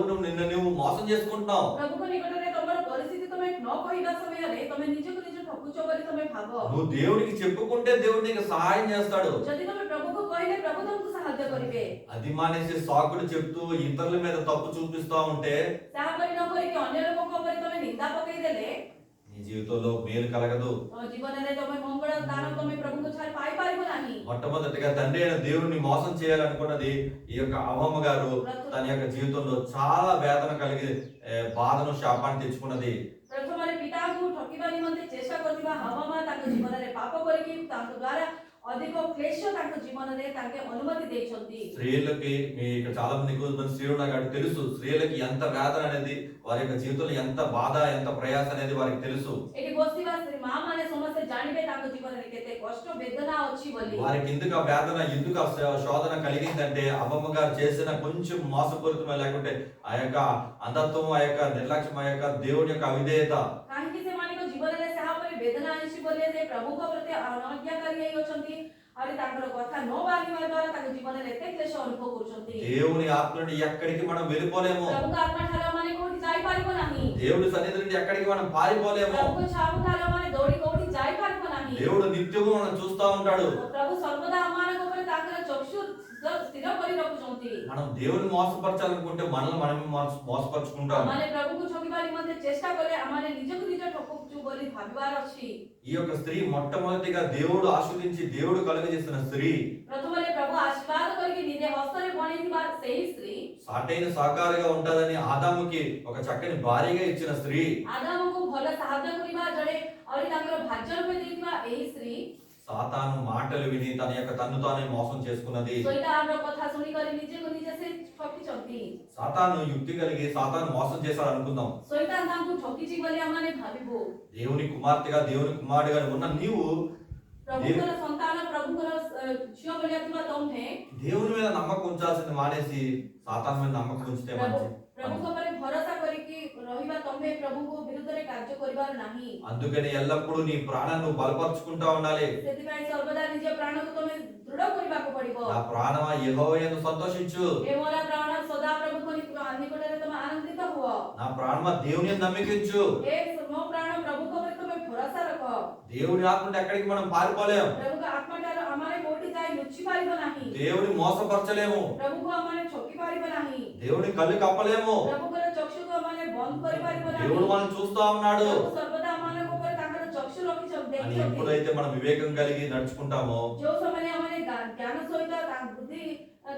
నువ్వు మోసం చేసుకుంటున్నావు. ପ୍ରଭୁଙ୍କ ନିକଟରେ ତମର ପରିସ୍ଥିତି ତମେ ନ କହିବା ସମୟରେ ତମେ ନିଜକୁ ନିଜ ଠକୁଛ ବୋଲି ତମେ ଭାବ. నువ్వు దేవుడికి చెప్పుకుంటే దేవుడు నీకు సహాయం చేస్తాడు. ଯଦି ତମେ ପ୍ରଭୁକୁ କହିଲେ ପ୍ରଭୁ ତମକୁ ସାହାଯ୍ୟ କରିବେ. అది మానేసి సాకుడు చెప్తూ ఇతరుల మీద తప్పు చూపిస్తా ఉంటే ତାପରେ ନ କରିକି ଅନ୍ୟ ଲୋକଙ୍କ ଉପରେ ତମେ ନିନ୍ଦା ପକେଇଦେଲେ నీ జీవితంలో మేలు కలగదు. ତମ ଜୀବନରେ ତମେ ମଙ୍ଗଳ ଦାନ ତମେ ପ୍ରଭୁଙ୍କ ଠାରୁ ପାଇପାରିବ ନାହିଁ. మొట్టమొదటిగా తండ్రి అయిన దేవుడిని మోసం చేయాలనుకున్నది ఈ యొక్క అవ్వమ్మ గారు తన యొక్క జీవితంలో చాలా వేదన కలిగి బాధను శాపాన్ని తెచ్చుకున్నది. ପ୍ରଥମରେ ପିତାଙ୍କୁ ଠକିବା ନିମନ୍ତେ ଚେଷ୍ଟା କରିଥିବା ହବା ତାଙ୍କ ଜୀବନରେ ପାପ କରିକି ତାଙ୍କ ଦ୍ୱାରା ଅଧିକ କ୍ଲେଶ ତାଙ୍କ ଜୀବନରେ ତାଙ୍କେ ଅନୁମତି ଦେଇଛନ୍ତି. స్త్రీలకి మీకు చాలా మంది స్త్రీలు నాకు తెలుసు, స్త్రీలకి ఎంత వేదన అనేది వారి యొక్క జీవితంలో ఎంత బాధ ఎంత ప్రయాస అనేది వారికి తెలుసు. ଏଠି ବସିଥିବା ମା ମାନେ ସମସ୍ତେ ଜାଣିବେ ତାଙ୍କ ଜୀବନରେ କେତେ କଷ୍ଟ ବେଦନା ଅଛି ବୋଲି. వారికి ఎందుకు ఆ వేదన ఎందుకు ఆ శోధన కలిగిందంటే అమ్మమ్మ గారు చేసిన కొంచెం మోసపూరితమైన లేకుంటే ఆ యొక్క అంధత్వం, ఆ యొక్క నిర్లక్ష్యం, ఆ యొక్క దేవుని యొక్క అవిధేయత କାହିଁକି ସେମାନଙ୍କ ଜୀବନରେ ସେହା ପରି ବେଦନା ଆଣିଛି ବୋଲି ସେ ପ୍ରଭୁଙ୍କ ପ୍ରତି ଅନଜ୍ଞାକାରୀ ହେଇ ଅଛନ୍ତି ଆଉ ତାଙ୍କର କଥା ନ ମାନିବା ଦ୍ୱାରା ତାଙ୍କ ଜୀବନରେ ଏତେ କ୍ଲେଶ ଅନୁଭବ କରୁଛନ୍ତି. దేవుని ఆత్మ నుండి ఎక్కడికి మనం వెళ్ళిపోలేము. ପ୍ରଭୁଙ୍କ ଆତ୍ମା ଠାରୁ ମାନେ କୋଉଠି ଯାଇପାରିବ ନାହିଁ. దేవుడి సన్నిధి నుండి ఎక్కడికి మనం పారిపోలేము. ପ୍ରଭୁଙ୍କ ଛାମୁ ଠାରୁ ମାନେ ଦୌଡ଼ି କୋଉଠି ଯାଇପାରିବ ନାହିଁ. దేవుడు నిత్యము మనం చూస్తా ఉంటాడు. ପ୍ରଭୁ ସର୍ବଦା ଆମମାନଙ୍କ ଉପରେ ତାଙ୍କର ଚକ୍ଷୁ ସ୍ଥିର କରି ରଖୁଛନ୍ତି. మనం దేవుని మోసపరచాలనుకుంటే మనల్ని మనమే మోసపరుచుకుంటాం. ଆମମାନେ ପ୍ରଭୁଙ୍କୁ ଠକିବା ନିମନ୍ତେ ଚେଷ୍ଟା କଲେ ଆମମାନେ ନିଜକୁ ନିଜ ଠକୁଛୁ ବୋଲି ଭାବିବାର ଅଛି. ఈ యొక్క స్త్రీ మొట్టమొదటిగా దేవుడు ఆశీర్వదించి దేవుడు కలుగజేసిన స్త్రీ, ପ୍ରଥମରେ ପ୍ରଭୁ ଆଶୀର୍ବାଦ କରିକି ନିଜ ହସ୍ତରେ ବନେଇଥିବା ସେହି ସ୍ତ୍ରୀ, సాటైన సహకారిగా ఉంటదని ఆదాముకి ఒక చక్కని భార్యగా ఇచ్చిన స్త్రీ, ଆଦାମକୁ ଭଲ ସାହାଯ୍ୟ କରିବା ଜଣେ ଆହୁରି ତାଙ୍କର ଭାଜ୍ୟ ରୂପେ ଦେଇଥିବା ଏହି ସ୍ତ୍ରୀ సాతాను మాటలు విని తన యొక్క తన్ను తానే మోసం చేసుకున్నది. ଶୈତାନର କଥା ଶୁଣିକରି ନିଜକୁ ନିଜେ ସେ ଠକିଛନ୍ତି. సాతాను యుక్తి కలిగి సాతాను మోసం చేశాడు అనుకుందాం. ଶୈତାନ ତାଙ୍କୁ ଠକିଛି ବୋଲି ଆମମାନେ ଭାବିବୁ. దేవుని కుమార్తెగా దేవుని కుమారుడిగా ఉన్న నీవు ପ୍ରଭୁଙ୍କର ସନ୍ତାନ ପ୍ରଭୁଙ୍କର ଝିଅ ଭଳିଆ ଥିବା ତମେ దేవుని మీద నమ్మకం ఉంచాల్సింది మానేసి సాతాను మీద నమ్మకం ఉంచితే మంచి प्रभु को पर भरोसा करिकी रहिबा तमे प्रभु को विरुद्ध रे कार्य करिबार नाही అందుకని ఎల్లప్పుడూ నీ ప్రాణాన్ని నువ్వు బలపరుచుకుంటా ఉండాలి. सेतिबाई सर्वदा निज प्राण को तमे दृढ करिबा को पड़िबो నా ప్రాణమా యెహోవాయందు సంతోషించు. ए मोरा प्राण सदा प्रभु को निकट रे तमे आनंदित हुओ. నా ప్రాణమా దేవుని యందు నమ్మికించు. ए मो प्राण प्रभु को पर तमे भरोसा रखो. దేవుని ఆత్మ ఎక్కడికి మనం పారిపోలేం. प्रभु का आत्मा ठार हमारे कोठी जाय लुच्ची पारिबो नाही. దేవుని మోసపరచలేము. प्रभु को हमारे छोकी पारिबो नाही. దేవుని కళ్ళు కప్పలేము. प्रभु को चक्षु को हमारे बंद करि पारिबो नाही. దేవుడు మనం చూస్తా ఉన్నాడు. प्रभु सर्वदा हमारे ऊपर ताकर चक्षु रखि सब అని देखि ఎప్పుడైతే మనం వివేకం కలిగి నడుచుకుంటామో जो समय हमारे ज्ञान सहित बुद्धि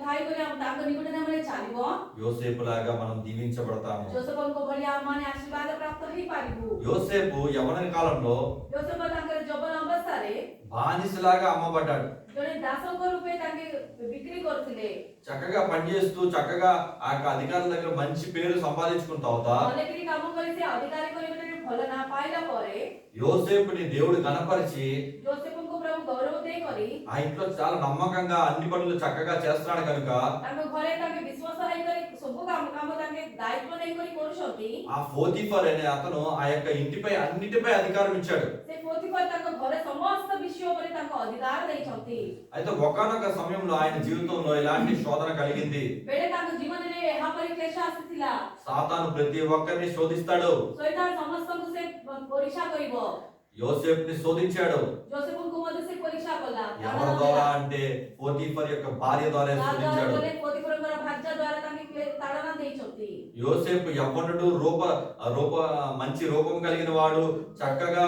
धाई करे हम ताकर निकट हमारे चालिबो యోసేపు లాగా మనం దీవించబడతాము. जोसेफ को भलिया हमारे आशीर्वाद प्राप्त होई पारिबो. యోసేపు యవ్వన కాలంలో जोसेफ ताकर जबन अवस्थारे బానిసలాగా అమ్మబడ్డాడు. जने दासों रूपे ताके बिक्री करथिले. చక్కగా పనిచేస్తూ చక్కగా ఆ యొక్క అధికారుల దగ్గర మంచి పేరు సంపాదించుకున్న తర్వాత भलेकरी काम करे से अधिकारी करे गटे फल ना पाइला परे యోసేపుని దేవుడు గణపరిచి जोसेफ को प्रभु गौरव दे करी ఆ ఇంట్లో చాలా నమ్మకంగా అన్ని పనులు చక్కగా చేస్తున్నాడు కనుక ताके घरे ताके विश्वास है करे सब काम ताके दायित्व नहीं करी करूछंती. ఆ పోతీఫర్ అనే అతను ఆ యొక్క ఇంటిపై అన్నిటిపై అధికారం ఇచ్చాడు. से पोतीफर ताके घरे समस्त विषय उपरे ताके अधिकार देइछंती. అయితే ఒకానొక సమయంలో ఆయన జీవితంలో ఇలాంటి శోధన కలిగింది. बेडे ताके जीवन रे यहाँ पर क्लेश आसीथिला. సాతాను ప్రతి ఒక్కరిని శోధిస్తాడు. शैतान समस्त को से परीक्षा करिवो. యోసేపుని శోధించాడు. जोसेफ को मध्य से परीक्षा कला. ఎవరి ద్వారా అంటే పోతీఫర్ యొక్క భార్య ద్వారా శోధించాడు. पोतीफर को भाज्य द्वारा ताके ताड़ना देइछंती. యోసేపు యవ్వనుడు రూప మంచి రూపం కలిగిన వాడు చక్కగా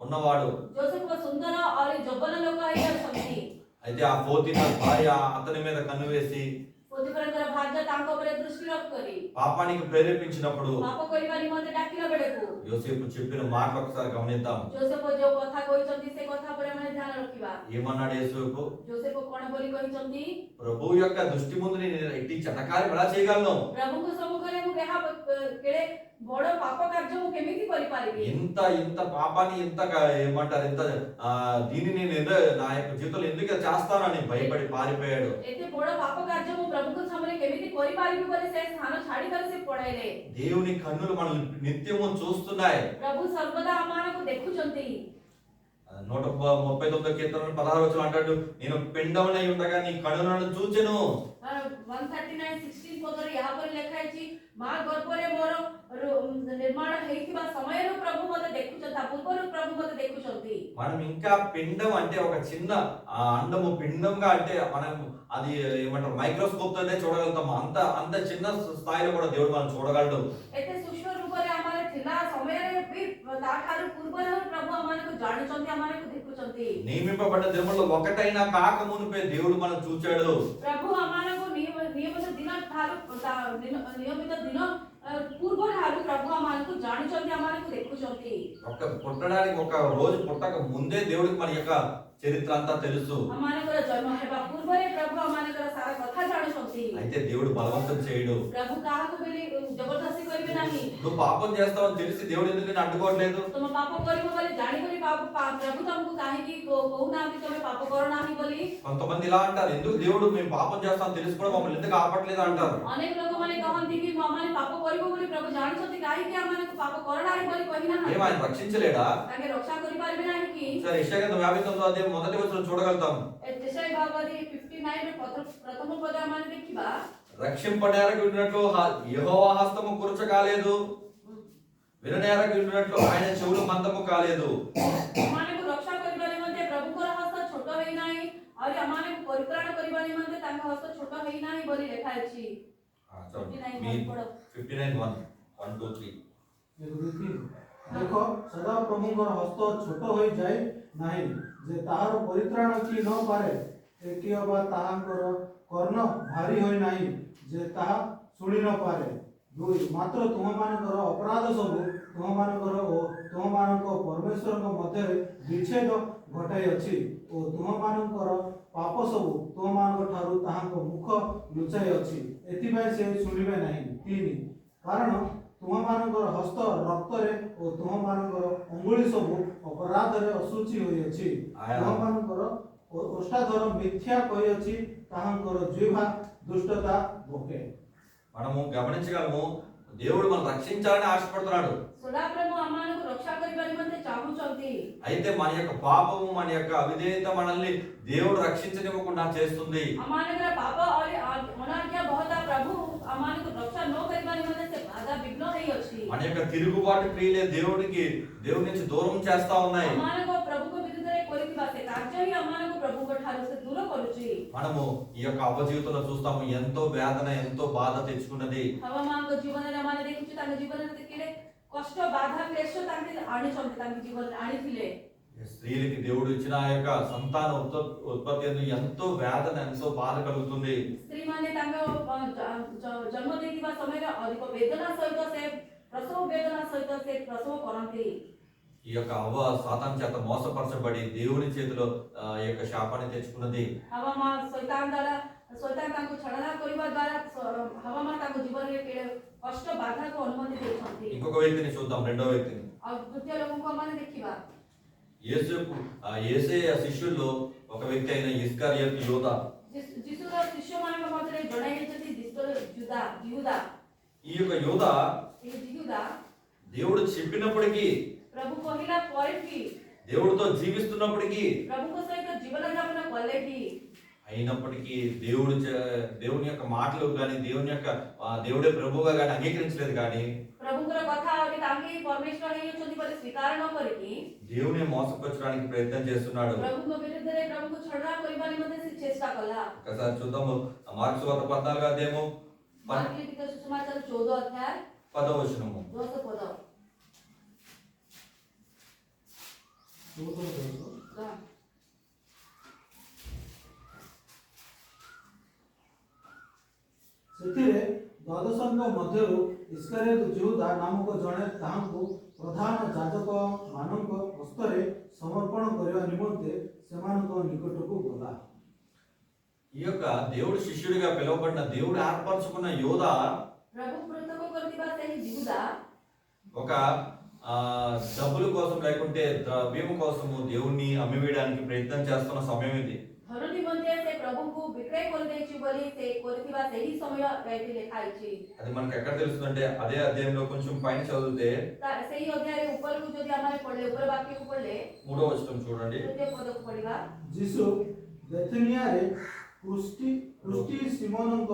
ఉన్నవాడు. जोसेफ को सुंदर और जबन लोक आइछंती. అయితే ఆ పోతీఫర్ భార్య అతని మీద కన్ను వేసి पोतीफर को भाज्य तांको उपरे दृष्टि रख करी పాపానికి ప్రేరేపించినప్పుడు पाप करिबा निमंते डाकिला बेडको యోసేపు చెప్పిన మాటలు ఒకసారి గమనిద్దాం. जोसेफ जो कथा कहिसंती से कथा पर हम ध्यान रखिबा. ఏమన్నాడు యోసేపు? जोसेफ कोन बोली कहिसंती ప్రభు యొక్క దృష్టి ముందు నేను ఎట్టి చటకారి ఎలా చేయగలను? प्रभु को सम्मुखरे मु केहा केड़े बड़ पाप कार्य मु केमिति करि पारिबि. ఇంత పాపాన్ని ఏమంటారు ఇంత దీనిని నేను నా యొక్క జీవితంలో ఎందుకు చేస్తానని భయపడి పారిపోయాడు. एते बड़ पाप कार्य मु प्रभु को सामने केमिति करि पारिबि बोले से स्थान छाडी कर से पड़ाइले. దేవుని కన్నులు మనల్ని నిత్యము చూస్తున్నాయి. प्रभु सर्वदा आमानकु देखुचंती. 139 కీర్తన 16 వచనం అంటాడు, నేను పిండమునై ఉండగా నీ కన్నులను చూచెను. 139:16 पदर यहाँ पर लिखा है जी मां गर्भ रे मोर निर्माण हेइथिबा समयरो प्रभु मते देखुचंता पूर्वरो प्रभु मते देखुचंती. మనం ఇంకా పిండం అంటే ఒక చిన్న అండము పిండంగా అంటే మనం అది ఏమంటారు మైక్రోస్కోప్ తోనే చూడగలుగుతాం. అంత చిన్న స్థాయిలో కూడా దేవుడు మనం చూడగలడు. एते सूक्ष्म रूप रे हमारे थिला समय रे भी ताठारु पूर्वरो प्रभु हमनको जाणुचंती हमनको देखुचंती. నియమింపబడ్డ దినముల్లో ఒకటైనా కాక మునిపే దేవుడు మనం చూచాడు. प्रभु हमनको नियमित दिन ठारु नियमित दिन पूर्व ठारु प्रभु हमनको जाणुचंती हमनको देखुचंती. ఒక పుట్టడానికి ఒక రోజు పుట్టక ముందే దేవుడికి మన యొక్క చరిత్ర అంతా తెలుసు. हमनकर जन्म हेबा पूर्व रे प्रभु हमनकर सारा कथा जाणुचंती. అయితే దేవుడు బలవంతం చేయడు. प्रभु काहाको बेली जबरदस्ती करिबे नाही. నువ్వు పాపం చేస్తావని తెలిసి దేవుడు ఎందుకు నిన్ను అడ్డుకోవట్లేదు? तुम पाप करिबो बोले जानि करी पाप प्रभु तुमको काहे की कहूना कि तुम पाप करो नाही बोली. కొంతమంది ఇలా అంటారు, ఎందుకు దేవుడు మేము పాపం చేస్తాం తెలిసి కూడా మమ్మల్ని ఎందుకు ఆపట్లేదు అంటారు. अनेक लोग माने कहंती कि माने पाप करिबो बोली प्रभु जानिछथि काहे कि हमनको पाप करो नाही बोली कहिना ఏం ఆయన రక్షించలేడా? ताके रक्षा करि पारिबे नाही कि. సరే యెషయా 59వ అధ్యాయం మొదటి వచనం చూడగలుగుతాం. यशाया भागवती 59 रे प्रथम पद माने देखिबा రక్షింపనేరకు విన్నట్లు యెహోవా హస్తము కురుచ కాలేదు, విననేరకు విన్నట్లు ఆయన చెవులు మందము కాలేదు. हमनको रक्षा करिबा निमंते प्रभुकर हस्त छोट होई नाही और हमनको परित्राण करिबा निमंते ताका हस्त छोट होई नाही बोली लिखा अछि. 59:1-2-3 देखो सदा प्रभुଙ୍କର हस्त छोट होई जाय नाही जे ताहार परित्राण की न पारे एकियो बा ताहांकर कर्ण भारी होई नाही जे ताहा सुनी न पारे. दुई मात्र तुममानकर अपराध सब तुममानकर ओ तुममानक परमेश्वरक मध्य विच्छेद घटाई अछि ओ तुममानकर पाप सब तुममानक ठारू ताहांक मुख लुचाई अछि एथिबाय से सुनिबे नाही. तीन कारण तुममानकर हस्त रक्त रे ओ तुममानकर अंगुली सब अपराध रे असुचि होई अछि. तुममानकर ओष्ठाधर मिथ्या कहि अछि ताहांकर जिह्वा दुष्टता भोके. మనము గమనించగలము దేవుడు మనం రక్షించాలని ఆశపడుతున్నాడు. ସଦାପ୍ରଭୁ ଆମମାନଙ୍କୁ ରକ୍ଷା କରିବା ନିମନ୍ତେ ଚାହୁଁଛନ୍ତି। అయితే మన యొక్క పాపము మన యొక్క అవిధేయత మనల్ని దేవుడు రక్షించనివ్వకుండా చేస్తుంది. ଆମମାନଙ୍କର ପାପ ଅନାଜ୍ଞା ବହତା ପ୍ରଭୁ ଆମମାନଙ୍କୁ ରକ୍ଷା ନ କରିବା ନିମନ୍ତେ ସେ ବାଧା ବିଘ୍ନ ହେଇଅଛି। మన యొక్క తిరుగుబాటు క్రియలే దేవుడి నుంచి దూరం చేస్తా ఉన్నాయి. ଆମମାନଙ୍କ ପ୍ରଭୁଙ୍କ ବିରୁଦ୍ଧରେ କରିଥିବା ସେ କାର୍ଯ୍ୟ ହିଁ ଆମମାନଙ୍କୁ ପ୍ରଭୁଙ୍କ ଠାରୁ ସେ ଦୂର କରୁଛି। మనము ఈ యొక్క అపజీవితంలో చూస్తాము ఎంతో వేదన ఎంతో బాధ తెచ్చుకున్నది. ହବା ମାଙ୍କ ଜୀବନରେ ଆମେ ଦେଖୁଛୁ ତାଙ୍କ ଜୀବନରେ କେତେ କଷ୍ଟ ବାଧା କ୍ଲେଶ ତାଙ୍କେ ଆଣିଛନ୍ତି ତାଙ୍କ ଜୀବନରେ ଆଣିଥିଲେ। స్త్రీలకి దేవుడు ఇచ్చిన ఆ యొక్క సంతాన ఉత్పత్తి ఎంతో వేదన ఎంతో బాధ కలుగుతుంది. ସ୍ତ୍ରୀମାନେ ତାଙ୍କ ଜନ୍ମ ଦେଇଥିବା ସମୟରେ ଅଧିକ ବେଦନା ସହିତ ସେ ପ୍ରସବ ବେଦନା ସହିତ ସେ ପ୍ରସବ କରନ୍ତି। ఈ యొక్క అవ్వ సాతాను చేత మోసపరచబడి దేవుని చేతిలో ఈ యొక్క శాపాన్ని తెచ్చుకున్నది. ହବା ମା ଶୈତାନ ତାଙ୍କୁ ଛଳନା କରିବା ଦ୍ୱାରା ହବା ମା ତାଙ୍କ ଜୀବନରେ କଷ୍ଟ ବାଧାକୁ ଅନୁମତି ଦେଇଛନ୍ତି। ఇంకొక వ్యక్తిని చూద్దాం, రెండో వ్యక్తిని. ଆଉ ତୃତୀୟ ଲୋକଙ୍କୁ ଆମେ ଦେଖିବା। యేసయ్య శిష్యుల్లో ఒక వ్యక్తి అయిన ఇస్కరియోతు యూదా. ଯୀଶୁର ଶିଷ୍ୟମାନଙ୍କ ମଧ୍ୟରେ ଜଣେ ହେଉଛନ୍ତି ଯିହୁଦା। ఈ యొక్క యూదా ଏହି ଯିହୁଦା దేవుడు చెప్పినప్పటికీ, ପ୍ରଭୁ କହିଲା ପରେ ବି, దేవుడితో జీవిస్తున్నప్పటికీ, ప్రభుଙ୍କ ସହିତ ଜୀବନ ଯାପନ କଲେ ବି, అయినప్పటికీ దేవుని యొక్క మాటలు కానీ దేవుడే ప్రభువుగా కానీ అంగీకరించలేదు. కానీ ପ୍ରଭୁଙ୍କର କଥା ଆଉ ତାଙ୍କେ ପରମେଶ୍ୱର ହେଇଛନ୍ତି ବୋଲି ସ୍ୱୀକାର ନ କରିକି దేవుని మోసపరచడానికి ప్రయత్నం చేస్తున్నాడు. ప్రభుଙ୍କ ବିରୁଦ୍ଧରେ ప్రభుଙ୍କୁ ଛଳନା କରିବା ନିମନ୍ତେ ସେ ଚେଷ୍ଟା କଲା। ఒకసారి చూద్దాము మార్కు సువార్త 14వ అధ్యాయము ମାର୍କ ଲିଖିତ ସୁସମାଚାର 14 ଅଧ୍ୟାୟ 10వ వచనము. 10 ପଦ। ସେଥିରେ ଦ୍ୱାଦଶଙ୍କ ମଧ୍ୟରୁ ଇସ୍କରିୟୋତ ଯିହୁଦା ନାମକ ଜଣେ ତାହାଙ୍କୁ ପ୍ରଧାନ ଯାଜକମାନଙ୍କ ହସ୍ତରେ ସମର୍ପଣ କରିବା ନିମନ୍ତେ ସେମାନଙ୍କ ନିକଟକୁ ଗଲା। ఈ యొక్క దేవుడు శిష్యుడిగా పిలువబడిన దేవుడు ఏర్పరచుకున్న యోధా ప్రభు పృథక କରିଥିବା ସେହି ଯିହୁଦା ఒక డబ్బుల కోసం లేకుంటే ద్రవ్యం కోసము దేవుణ్ణి అమ్మివేయడానికి ప్రయత్నం చేస్తున్న సమయం ఇది. ଧନ ନିମନ୍ତେ ସେ ପ୍ରଭୁଙ୍କୁ ବିକ୍ରୟ କରିଦେଇଛି ବୋଲି ସେ କରିଥିବା ସେହି ସମୟ ଏଠି ଲେଖା ହେଇଛି। అది మనకు ఎక్కడ తెలుస్తుందంటే అదే అధ్యాయంలో కొంచెం పైన చదివితే ସେହି ଅଧ୍ୟାୟରେ ଉପରକୁ ଯଦି ଆମେ ପଢିଲେ ଉପର ବାକ୍ୟକୁ ପଢିଲେ 3వ వచనం చూడండి. ତୃତୀୟ ପଦକୁ ପଢିବା। ଯୀଶୁ ବେଥନିଆରେ ପୃଷ୍ଟି ସିମୋନଙ୍କ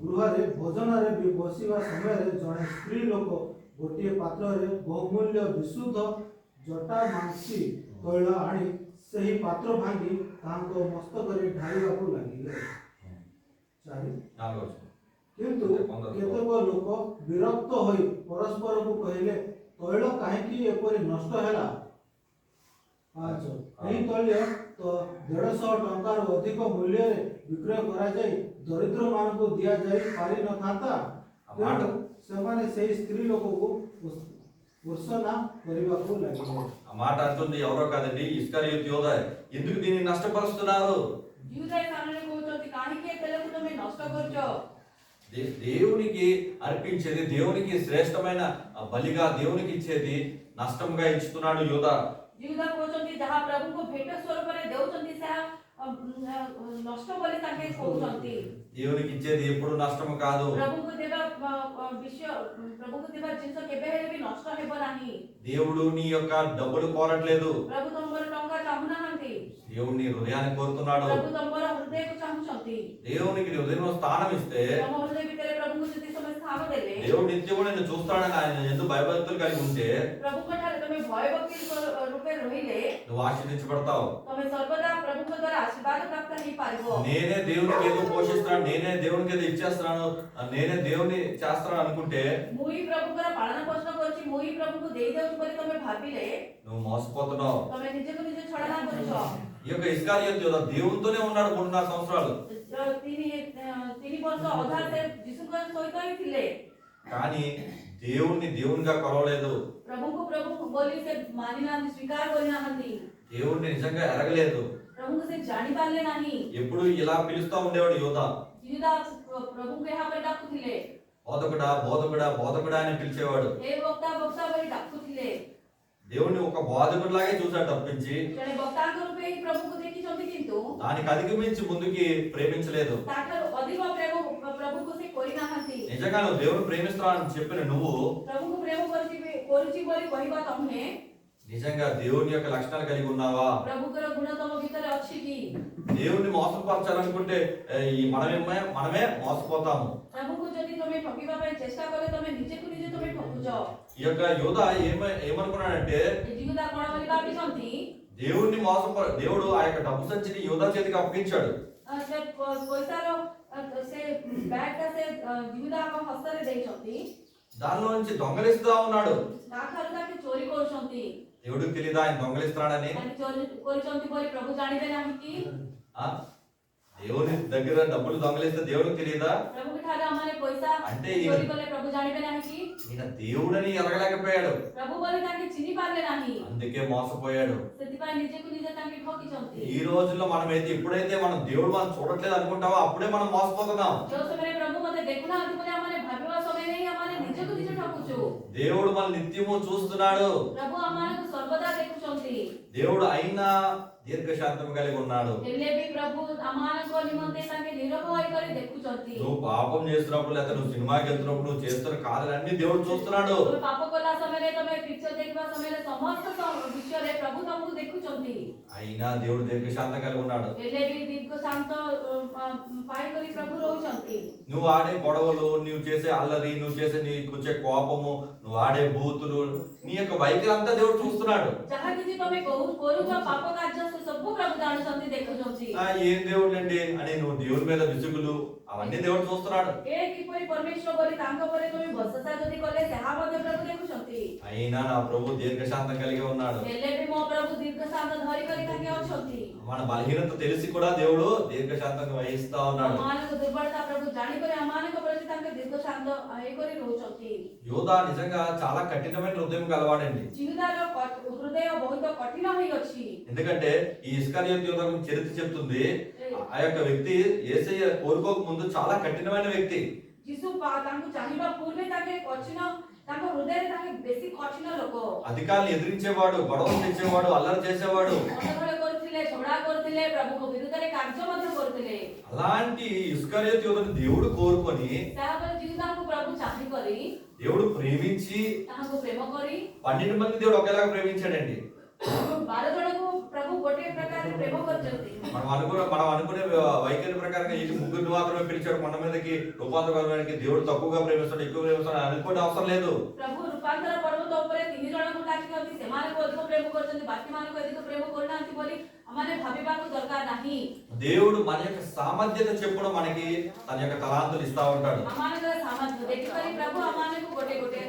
ଗୃହରେ ଭୋଜନରେ ବସିବା ସମୟରେ ଜଣେ ସ୍ତ୍ରୀ ଲୋକ ଗୋଟିଏ ପାତ୍ରରେ ବହୁମୂଲ୍ୟ ବିଶୁଦ୍ଧ ଜଟାମାଂସି ତୈଳ ଆଣି ସେହି ପାତ୍ର ଭାଙ୍ଗି ତାଙ୍କ ମସ୍ତକରେ ଢାଳିବାକୁ ଲାଗିଲେ। 4వ వచనం. କିନ୍ତୁ କେତେକ ଲୋକ ବିରକ୍ତ ହୋଇ ପରସ୍ପରକୁ କହିଲେ, ତୈଳ କାହିଁକି ଏପରି ନଷ୍ଟ ହେଲା? 5 ଏହି ତୈଳ ତ 150 ଟଙ୍କାରୁ ଅଧିକ ମୂଲ୍ୟରେ ବିକ୍ରୟ କରାଯାଇ ଦରିଦ୍ରମାନଙ୍କୁ ଦିଆଯାଇ ପାରିନଥାନ୍ତା। ତେଣୁ ସେମାନେ ସେହି ସ୍ତ୍ରୀ ଲୋକକୁ ఉత్సన କରିବାକୁ ଲାଗିଲେ। ఆ మాట అంటుంది ఎవరో కాదండి, ఇస్కరియోతు యోధా. ఎందుకు దీన్ని నష్టపరుస్తున్నారు? ଯିହୁଦା ସାମନାରେ କହୁଛନ୍ତି କାହିଁକି ଏ ତେଲକୁ ତମେ ନଷ୍ଟ କରୁଛ? దేవునికి అర్పించేది, దేవునికి శ్రేష్టమైన బలిగా దేవునికి ఇచ్చేది నష్టంగా ఇస్తున్నాడు యోధా. ଯିହୁଦା କହୁଛନ୍ତି ଯାହା ପ୍ରଭୁଙ୍କୁ ଭେଟ ସ୍ୱରୂପରେ ଦେଉଛନ୍ତି ତାହା ନଷ୍ଟ ବୋଲି ତାଙ୍କେ କହୁଛନ୍ତି। దేవునికి ఇచ్చేది ఎప్పుడు నష్టము కాదు. ప్రభుଙ୍କୁ ଦେବା ଜିନିଷ କେବେ ହେଲେ ବି ନଷ୍ଟ ହେବ ନାହିଁ। దేవుడు నీ యొక్క డబ్బులు కోరట్లేదు, ప్రభు ତମର ଟଙ୍କା ଚାହୁଁନାହାନ୍ତି, దేవుడిని హృదయాన్ని కోరుతున్నాడు. ప్రభు ତମର ହୃଦୟକୁ ଚାହୁଁଛନ୍ତି। దేవునికి హృదయంలో స్థానం ఇస్తే, ତମ హృదయ ଭିତରେ ପ୍ରଭୁଙ୍କୁ ଯଦି ତମେ ସ୍ଥାନ ଦେଲେ, దేవుడు నిత్యము నిన్ను చూస్తాడని ఆయన ఎందుకు భయభక్తులు కలిగి ఉంటే ప్రభుଙ୍କ ଠାରେ ତମେ ଭୟଭକ୍ତି ରୂପେ ରହିଲେ నువ్వు ఆశీర్వదించబడతావు. ତମେ ସର୍ବଦା ప్రభుଙ୍କ ଦ୍ୱାରା ଆଶୀର୍ବାଦ ପ୍ରାପ୍ତ ହେଇପାରିବ। నేనే దేవునికి ఏదో పోషిస్తున్నాను, నేనే దేవునికి ఏదో ఇచ్చేస్తున్నాను, నేనే దేవుని చేస్తున్నాను అనుకుంటే ମୁଁ ହିଁ ପ୍ରଭୁଙ୍କର ପାଳନ ପୋଷଣ କରୁଛି, ମୁଁ ହିଁ ପ୍ରଭୁଙ୍କୁ ଦେଇଦେଉଛି ବୋଲି ତମେ ଭାବିଲେ నువ్వు మోసపోతున్నావు. ତମେ ନିଜକୁ ନିଜେ ଛଳନା କରୁଛ। ఈ యొక్క ఇస్కరియోతు యోధా దేవునితోనే ఉన్నాడు 3.5 సంవత్సరాలు. 3 ବର୍ଷ ଅଧା ସେ ଯୀଶୁଙ୍କ ସହିତ ହିଁ ଥିଲେ, కానీ దేవునిగా కొలవలేదు. ప్రభుଙ୍କୁ ପ୍ରଭୁ ବୋଲି ସେ ମାନିନାହାନ୍ତି, ସ୍ୱୀକାର କରିନାହାନ୍ତି, దేవుణ్ణి నిజంగా ఎరగలేదు. ప్రభుଙ୍କୁ ସେ ଜାଣିପାରିଲେ ନାହିଁ। ఎప్పుడు ఇలా పిలుస్తా ఉండేవాడు యోధా. ଯିହୁଦା ప్రభుଙ୍କୁ ଏହା ବୋଲି ଡାକୁଥିଲେ, బోధకుడా బోధకుడా బోధకుడా అని పిలిచేవాడు. ହେ ବକ୍ତା ବକ୍ତା ବୋଲି ଡାକୁଥିଲେ। దేవుణ్ణి ఒక బోధకుడిలాగే చూశాడు తప్పించి ଜଣେ ବକ୍ତାଙ୍କ ରୂପେ ହିଁ ప్రభుଙ୍କୁ ଦେଖିଛନ୍ତି, କିନ୍ତୁ దానికి అధిగమించి ముందుకి ప్రేమించలేదు. ତାଠାରୁ ଅଧିକ ପ୍ରେମ ପ୍ରଭୁଙ୍କୁ ସେ କରିନାହାନ୍ତି। నిజ నిజంగా నువ్వు దేవుని ప్రేమిస్తున్నావు చెప్పిన నువ్వు प्रभु को प्रेम କରୁଛି ବୋଲି କହିବା ତମେ నిజంగా దేవుని యొక్క లక్షణాలు కలిగి ఉన్నావా? ପ୍ରଭୁଙ୍କର ଗୁଣ ତମ ଭିତରେ ଅଛି କି? దేవుణ్ణి మోసపరచాలనుకుంటే ఈ మనమే మోసపోతాము. ପ୍ରଭୁକୁ ଯଦି ତମେ ଠକିବା ପାଇଁ ଚେଷ୍ଟା କଲେ ତମେ ନିଜକୁ ନିଜେ ତମେ ଠକୁଛ. ఈ యొక్క యోధ ఏమనుకున్నాడంటే ଜିହୁଦା କଣ ବୋଲି ଭାବିଛନ୍ତି? దేవుడు ఆ యొక్క డబ్బు సంచిని యోధా చేతికి అప్పగించాడు. ସେ ପଇସାର ସେ ବ୍ୟାଗଟା ସେ ଜିହୁଦାଙ୍କ ହସ୍ତରେ ଦେଇଛନ୍ତି. దానిలో నుంచి దొంగలిస్తా ఉన్నాడు. ତାଠାରୁ ତାକେ ଚୋରି କରୁଛନ୍ତି. దేవుడికి తెలియదా ఆయన దొంగలిస్తున్నాడని? ଚୋରି କରୁଛନ୍ତି ବୋଲି ପ୍ରଭୁ ଜାଣିବେ ନାହିଁ କି? దేవుని దగ్గర డబ్బులు దొంగలిస్తే దేవుడికి తెలియదా? ప్రభుకి ଠାରେ ଆମମାନେ ପଇସା అంటే ଚୋରି କଲେ ପ୍ରଭୁ ଜାଣିବେ ନାହିଁ କି? ఈయన దేవుడని ఎరగలేకపోయాడు. ପ୍ରଭୁ ବୋଲି ତାକେ ଚିହ୍ନି ପାରିଲେ ନାହିଁ. అందుకే మోసపోయాడు. ସେଥିପାଇଁ ନିଜକୁ ନିଜେ ତାକେ ଠକିଛନ୍ତି. ఈ రోజుల్లో మనమైతే ఎప్పుడైతే మనం దేవుడు మనం చూడట్లేదు అనుకుంటామో అప్పుడే మనం మోసపోతున్నాం. ଯୋଉ ସମୟରେ ପ୍ରଭୁ ମୋତେ ଦେଖୁନାହାନ୍ତି ବୋଲି ଆମମାନେ ଭାବିବା ସମୟରେ ହିଁ ଆମମାନେ ନିଜକୁ ନିଜେ ଠକୁଛୁ. దేవుడు మన నిత్యము చూస్తున్నాడు. ప్రభు ଆମମାନଙ୍କୁ ସର୍ବଦା ଦେଖୁଛନ୍ତି. దేవుడు అయినా దీర్ఘశాంతం కలిగి ఉన్నాడు. ହେଲେ ବି ପ୍ରଭୁ ଆମମାନଙ୍କ ନିମନ୍ତେ ତାକେ ନିରବ ହୋଇକରି ଦେଖୁଛନ୍ତି. నువ్వు పాపం చేస్తున్నప్పుడు లేదా నువ్వు సినిమాకి వెళ్తున్నప్పుడు నువ్వు చేస్తున్న కార్యాలన్నీ దేవుడు చూస్తున్నాడు. ତମେ ପାପ କଲା ସମୟରେ ତମେ ପିକ୍ଚର ଦେଖିବା ସମୟରେ ସମସ୍ତ ବିଷୟରେ ପ୍ରଭୁ ତମକୁ ଦେଖୁଛନ୍ତି. అయినా దేవుడు దీర్ఘశాంతం కలిగి ఉన్నాడు. ହେଲେ ବି ଦୀର୍ଘ ଶାନ୍ତ ପାଇକରି ପ୍ରଭୁ ରହୁଛନ୍ତି. నువ్వు ఆడే గొడవలు, నువ్వు చేసే అల్లరి, నువ్వు చేసే నీకు వచ్చే కోపము, నువ్వు ఆడే బూతులు, నీ యొక్క వైఖరి అంతా దేవుడు చూస్తున్నాడు. ଯାହା କିଛି ତମେ କରୁଛ ପାପ କାର୍ଯ୍ୟ ସବୁ ପ୍ରଭୁ ଜାଣୁଛନ୍ତି, ଦେଖୁଛନ୍ତି. ఏం దేవుడు అండి అని నువ్వు దేవుడి మీద విసుగులు అవన్నీ దేవుడు చూస్తున్నాడు. ఏ କିପରି ପରମେଶ୍ୱର ବୋଲି ତାଙ୍କ ପରେ ତମେ ଭରସା ଯଦି କଲେ ତାହା ମଧ୍ୟ ପ୍ରଭୁ ଦେଖୁଛନ୍ତି. అయినా నా ప్రభు దీర్ఘశాంతం కలిగి ఉన్నాడు. ହେଲେ ବି ମୋ ପ୍ରଭୁ ଦୀର୍ଘ ଶାନ୍ତ ଧରି କରି ତାଙ୍କେ ଅଛନ୍ତି. మన బలహీనత తెలిసి కూడా దేవుడు దీర్ఘశాంతంగా వహిస్తా ఉన్నాడు. ଆମମାନଙ୍କ ଦୁର୍ବଳତା ପ୍ରଭୁ ଜାଣିକରି ଆମମାନଙ୍କ ପ୍ରତି ତାଙ୍କେ ଦୀର୍ଘ ଶାନ୍ତ ହେଇକରି ରହୁଛନ୍ତି. యోధా నిజంగా చాలా కఠినమైన హృదయం కలవాడండి. ଜିହୁଦାର ହୃଦୟ ବହୁତ କଠିନ ହୋଇଅଛି. ఎందుకంటే ఈ ఇస్కరియోతు యోధా గురించి చరిత్ర చెప్తుంది. ఆ యొక్క వ్యక్తి యేసయ్య కోరుకోక ముందు చాలా కఠినమైన వ్యక్తి. ଯୀଶୁ ତାଙ୍କୁ ଚାହିଁବା ପୂର୍ବେ ତାଙ୍କେ କଠିନ, ତାଙ୍କ ହୃଦୟରେ ତାଙ୍କେ ବେଶୀ କଠିନ ଲୋକ. అధికారులు ఎదిరించేవాడు, గొడవలు తెచ్చేవాడు, అల్లరి చేసేవాడు. ଗଣ୍ଡଗୋଳ କରୁଥିଲେ, ଝଗଡ଼ା କରୁଥିଲେ, ପ୍ରଭୁଙ୍କ ବିରୁଦ୍ଧରେ କାର୍ଯ୍ୟ ମଧ୍ୟ କରୁଥିଲେ. అలాంటి ఇస్కరియోతు యోధను దేవుడు కోరుకొని ତାପରେ ଜିହୁଦାଙ୍କୁ ପ୍ରଭୁ ଚାହିଁ କରି దేవుడు ప్రేమించి ତାହାଙ୍କୁ ପ୍ରେମ କରି 12 మంది దేవుడు ఒకేలాగా ప్రేమించాడండి. 12 ଜଣଙ୍କୁ ପ୍ରଭୁ ଗୋଟେ ପ୍ରକାର ପ୍ରେମ କରିଛନ୍ତି. మనం అనుకునే వైఖరి ప్రకారంగా ఈ ముగ్గురు మాత్రమే పిలిచాడు కొండ మీదకి రూపాంతరడానికి, దేవుడు తక్కువగా ప్రేమిస్తాడు ఎక్కువ ప్రేమిస్తాడు అనుకోవడం అవసరం లేదు. ପ୍ରଭୁ ରୂପାନ୍ତର ପର୍ବତ ଉପରେ 3 ଜଣଙ୍କୁ ଡାକିଛନ୍ତି, ସେମାନଙ୍କୁ ଅଧିକ ପ୍ରେମ କରୁଛନ୍ତି, ବାକିମାନଙ୍କୁ ଅଧିକ ପ୍ରେମ କରୁନାହାନ୍ତି ବୋଲି ଆମମାନେ ଭାବିବାକୁ ଦରକାର ନାହିଁ. దేవుడు మన యొక్క సామర్థ్యత చెప్పున మనకి తన యొక్క తలాంతులు ఇస్తా ఉంటాడు. ଆମମାନଙ୍କର ସାମର୍ଥ୍ୟ ଦେଖିକରି ପ୍ରଭୁ ଆମମାନଙ୍କୁ ଗୋଟେ ଗୋଟେ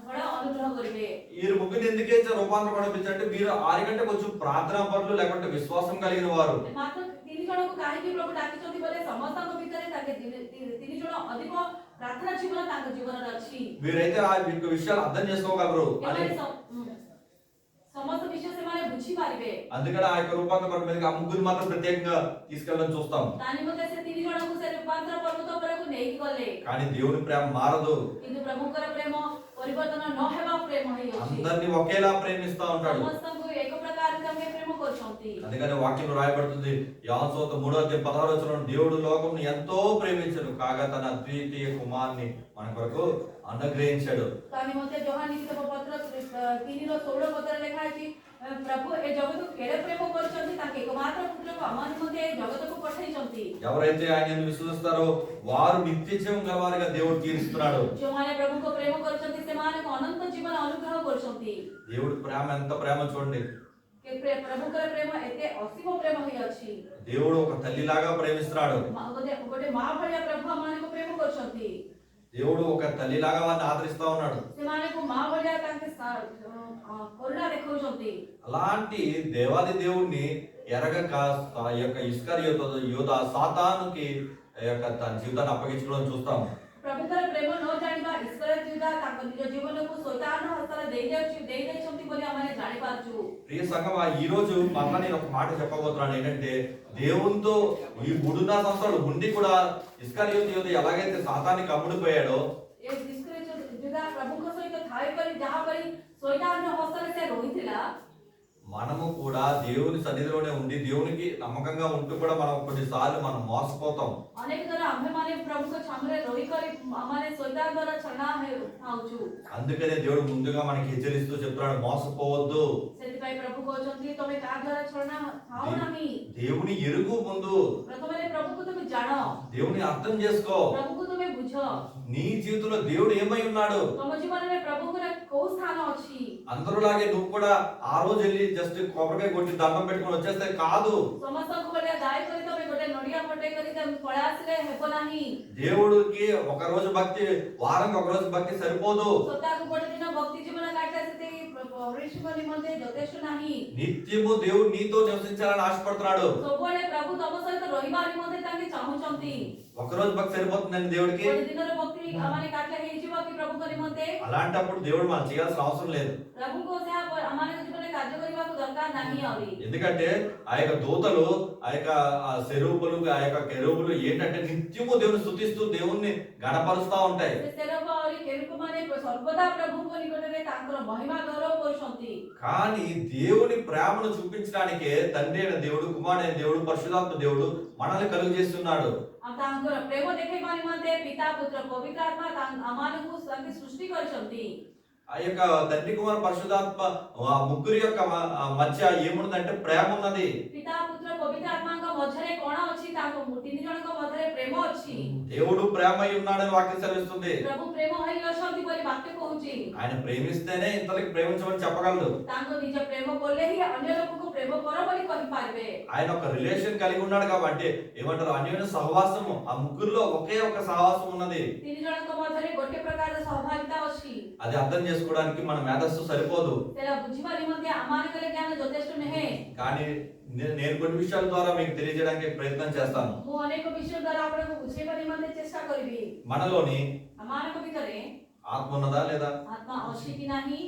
ଫଳ ଅନୁଗ୍ରହ କରିବେ. ఈ ముగ్గురు ఎందుకే రూపాంతరం పంపించారంటే వీరు 6 గంటలకు కొంచెం ప్రార్థనా పరులు లేకుంటే విశ్వాసం కలిగిన వారు. ମାତ୍ର 3 ଜଣଙ୍କୁ କାହିଁକି ପ୍ରଭୁ ଡାକିଛନ୍ତି ବୋଲେ ସମସ୍ତଙ୍କ ଭିତରେ ତାଙ୍କେ 3 ଜଣ ଅଧିକ ପ୍ରାର୍ଥନା ଜୀବନ ତାଙ୍କ ଜୀବନରେ ଅଛି. వీరైతే ఆ యొక్క విషయాలు అర్థం చేసుకోగలరు అని ସମସ୍ତ విషయం ସେମାନେ ବୁଝିପାରିବେ. అందుకని ఆ యొక్క రూపాంతరం మీదకి ఆ ముగ్గురు మాత్రం ప్రత్యేకంగా తీసుకెళ్ళడం చూస్తాం. ତା ନିମନ୍ତେ ସେ 3 ଜଣଙ୍କୁ ସେ ରୂପାନ୍ତର ପର୍ବତ ଉପରକୁ ନେଇକି ଗଲେ. కానీ దేవుని ప్రేమ మారదు. କିନ୍ତୁ ପ୍ରଭୁଙ୍କର ପ୍ରେମ ପରିବର୍ତ୍ତନ ନ ହେବା ପ୍ରେମ ହେଇଅଛି. అందరినీ ఒకేలా ప్రేమిస్తా ఉంటాడు. ସମସ୍ତଙ୍କୁ ଏକ ପ୍ରକାର ତାଙ୍କେ ପ୍ରେମ କରୁଛନ୍ତି. అందుకని వాక్యంలో రాయబడుతుంది యోహాను సువార్త 3:16 దేవుడు లోకమును ఎంతో ప్రేమించాడు కాగా తన అద్వితీయ కుమారుని మన కొరకు అనుగ్రహించాడు. ତା ନିମନ୍ତେ ଯୋହାନ ଲିଖିତ ପତ୍ର 3:16 ପତ୍ରରେ ଲେଖା ଅଛି, ପ୍ରଭୁ ଏ ଜଗତକୁ କେଡ଼େ ପ୍ରେମ କରିଛନ୍ତି, ତାଙ୍କ ଏକମାତ୍ର ପୁତ୍ରକୁ ଆମ ନିମନ୍ତେ ଏ ଜଗତକୁ ପଠାଇଛନ୍ତି. ఎవరైతే ఆయనను విశ్వసిస్తారో వారు నిత్య జీవం గలవారిగా దేవుడు తీరుస్తున్నాడు. ଯେଉଁମାନେ ପ୍ରଭୁଙ୍କୁ ପ୍ରେମ କରୁଛନ୍ତି ସେମାନଙ୍କୁ ଅନନ୍ତ ଜୀବନ ଅନୁଗ୍ରହ କରୁଛନ୍ତି. దేవుడి ప్రేమ ఎంత ప్రేమ చూడండి. ପ୍ରଭୁଙ୍କର ପ୍ରେମ ଏତେ ଅସୀମ ପ୍ରେମ ହେଇଅଛି. దేవుడు ఒక తల్లిలాగా ప్రేమిస్తున్నాడు. ଗୋଟେ ମା ଭଳିଆ ପ୍ରଭୁ ଆମମାନଙ୍କୁ ପ୍ରେମ କରୁଛନ୍ତି. దేవుడు ఒక తల్లిలాగా వారిని ఆదరిస్తా ఉన్నాడు. ସେମାନଙ୍କୁ ମା ଭଳିଆ ତାଙ୍କେ కరుణ ଦେଖାଉଛନ୍ତି. అలాంటి దేవాది దేవుణ్ణి ఎరగక ఆ యొక్క ఇస్కరియోతు యోధా సాతానుకి తన జీవితాన్ని అప్పగించుకోవడం చూస్తాము. ପ୍ରଭୁଙ୍କର ପ୍ରେମ ନ ଜାଣିବା ଇସ୍ରାଏଲ ଜିହୁଦା ତାଙ୍କ ନିଜ ଜୀବନକୁ ଶୈତାନର ହସ୍ତରେ ଦେଇଛନ୍ତି ବୋଲି ଆମେ ଜାଣିପାରୁଛୁ. ప్రియ సంఘమా ఈ రోజు మళ్ళా నేను ఒక మాట చెప్పబోతున్నాను ఏంటంటే దేవునితో ఈ 3.5 సంవత్సరాలు ఉండి కూడా ఇస్కరియోతు యోధ ఎలాగైతే సాతానికి అమ్ముడుపోయాడో ଏ ଜିହୁଦା ପ୍ରଭୁଙ୍କ ସହିତ ଥାଇ କରି ଯାହା କରି ଶୈତାନର ହସ୍ତରେ ସେ ରହିଥିଲା, మనము కూడా దేవుని సన్నిధిలోనే ఉండి దేవునికి నమ్మకంగా ఉంటూ కూడా మనం కొన్నిసార్లు మనం మోసపోతాం. अनेक थर आम्हे माने प्रभु को छामरे रही करी हमारे शैतान द्वारा छलना थाउछु అందుకనే దేవుడు ముందుగా మనకి హెచ్చరిస్తూ చెప్తున్నాడు, మోసపోవద్దు. सेतिपाई प्रभु कहउछन्ती तमे का द्वारा छलना थाउ नाही దేవుని ఎరుగు ముందు, प्रथमले प्रभु को तमे जानो దేవుని అర్థం చేసుకో. प्रभु को तमे बुझो నీ జీవితంలో దేవుడు ఏమై ఉన్నాడు. तम जीवन में प्रभु को को स्थान अछि అందరిలాగే నువ్వు కూడా ఆ రోజు వెళ్ళి జస్ట్ కొబ్బరికాయ కొట్టి దండం పెట్టుకొని వచ్చేస్తే కాదు. समस्त को बलिया दाय करी तमे गोटे नडिया फटे करी तमे पळासले हेबो नाही దేవుడికి ఒక రోజు భక్తి, వారానికి ఒక రోజు భక్తి సరిపోదు. सप्ताह को गोटे दिन भक्ति जीवन काटले सेते परिश्रम निमंते यथेष्ट नाही నిత్యము దేవుడు నీతో నివసించాలని ఆశపడుతున్నాడు. सबोले प्रभु तम सहित रहिबा निमंते ताके चाहुचंती ఒక రోజు భక్తి సరిపోతుందండి దేవుడికి. गोटे दिन भक्ति हमारे काटले हे जीवा कि प्रभु को निमंते అలాంటప్పుడు దేవుడు మనం చేయాల్సిన అవసరం లేదు. प्रभु को से हमारे जीवन में कार्य करबा को दरकार नाही आवी ఎందుకంటే ఆ యొక్క దూతలు, ఆ యొక్క సెరూపులు, ఆ యొక్క కెరూబులు ఏంటంటే నిత్యము దేవుని స్తుతిస్తూ దేవుణ్ణి గణపరుస్తా ఉంటాయి. से सेरब और केरुक माने सर्वदा प्रभु को निकटरे तांकर महिमा गौरव करसंती కానీ దేవుని ప్రేమను చూపించడానికే తండ్రి అయిన దేవుడు, కుమారుడైన దేవుడు, పరిశుద్ధాత్మ దేవుడు మనల్ని కలుగు చేస్తున్నాడు. तांकर प्रेम देखैबा निमंते पिता पुत्र पवित्र आत्मा अमानकु संगे सृष्टि करसंती ఆ యొక్క తండ్రి, కుమార, పరిశుద్ధాత్మ ఆ ముగ్గురి యొక్క మధ్య ఏమున్నదంటే ప్రేమ ఉన్నది. पिता पुत्र पवित्र आत्मा का मझरे कोण अछि ताको तीन जन को मझरे प्रेम अछि దేవుడు ప్రేమ అయి ఉన్నాడని వాక్యం సెలవిస్తుంది. प्रभु प्रेम हई अछंती बोली वाक्य कहूची ఆయన ప్రేమిస్తేనే ఇంతలోకి ప్రేమించమని చెప్పగలడు. तांको निज प्रेम बोले ही अन्य लोक को प्रेम करो बोली कहि पारबे ఆయన ఒక రిలేషన్ కలిగి ఉన్నాడు కాబట్టి ఏమంటారు, అన్యోన్య సహవాసము. ఆ ముగ్గురులో ఒకే ఒక సహవాసం ఉన్నది. तीन जन को मझरे गोटे प्रकार सहभागिता अछि అది అర్థం చేసుకోవడానికి మన మేధస్సు సరిపోదు. तेला बुझिबा निमंते आमान करे ज्ञान यथेष्ट नहे కానీ నేను కొన్ని విషయాల ద్వారా మీకు తెలియజేయడానికి ప్రయత్నం చేస్తాను. मु अनेक विषय द्वारा आपनको बुझेबा निमंते चेष्टा करबी మనలోని आमानक भितरे ఆత్మ ఉన్నదా లేదా, आत्मा अछि कि नाही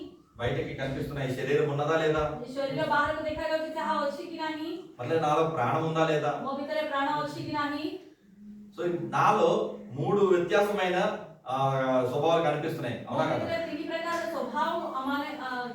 బయటకి కనిపిస్తున్న ఈ శరీరం ఉన్నదా లేదా, शरीर बाहर को देखा जाउछि ताहा अछि कि नाही మళ్ళీ నాలో ప్రాణం ఉందా లేదా. मो भितरे प्राण अछि कि नाही సో నాలో మూడు వ్యత్యాసమైన స్వభావాలు కనిపిస్తున్నాయి, मो అవునా కదా? भितरे तीन प्रकार स्वभाव आमाने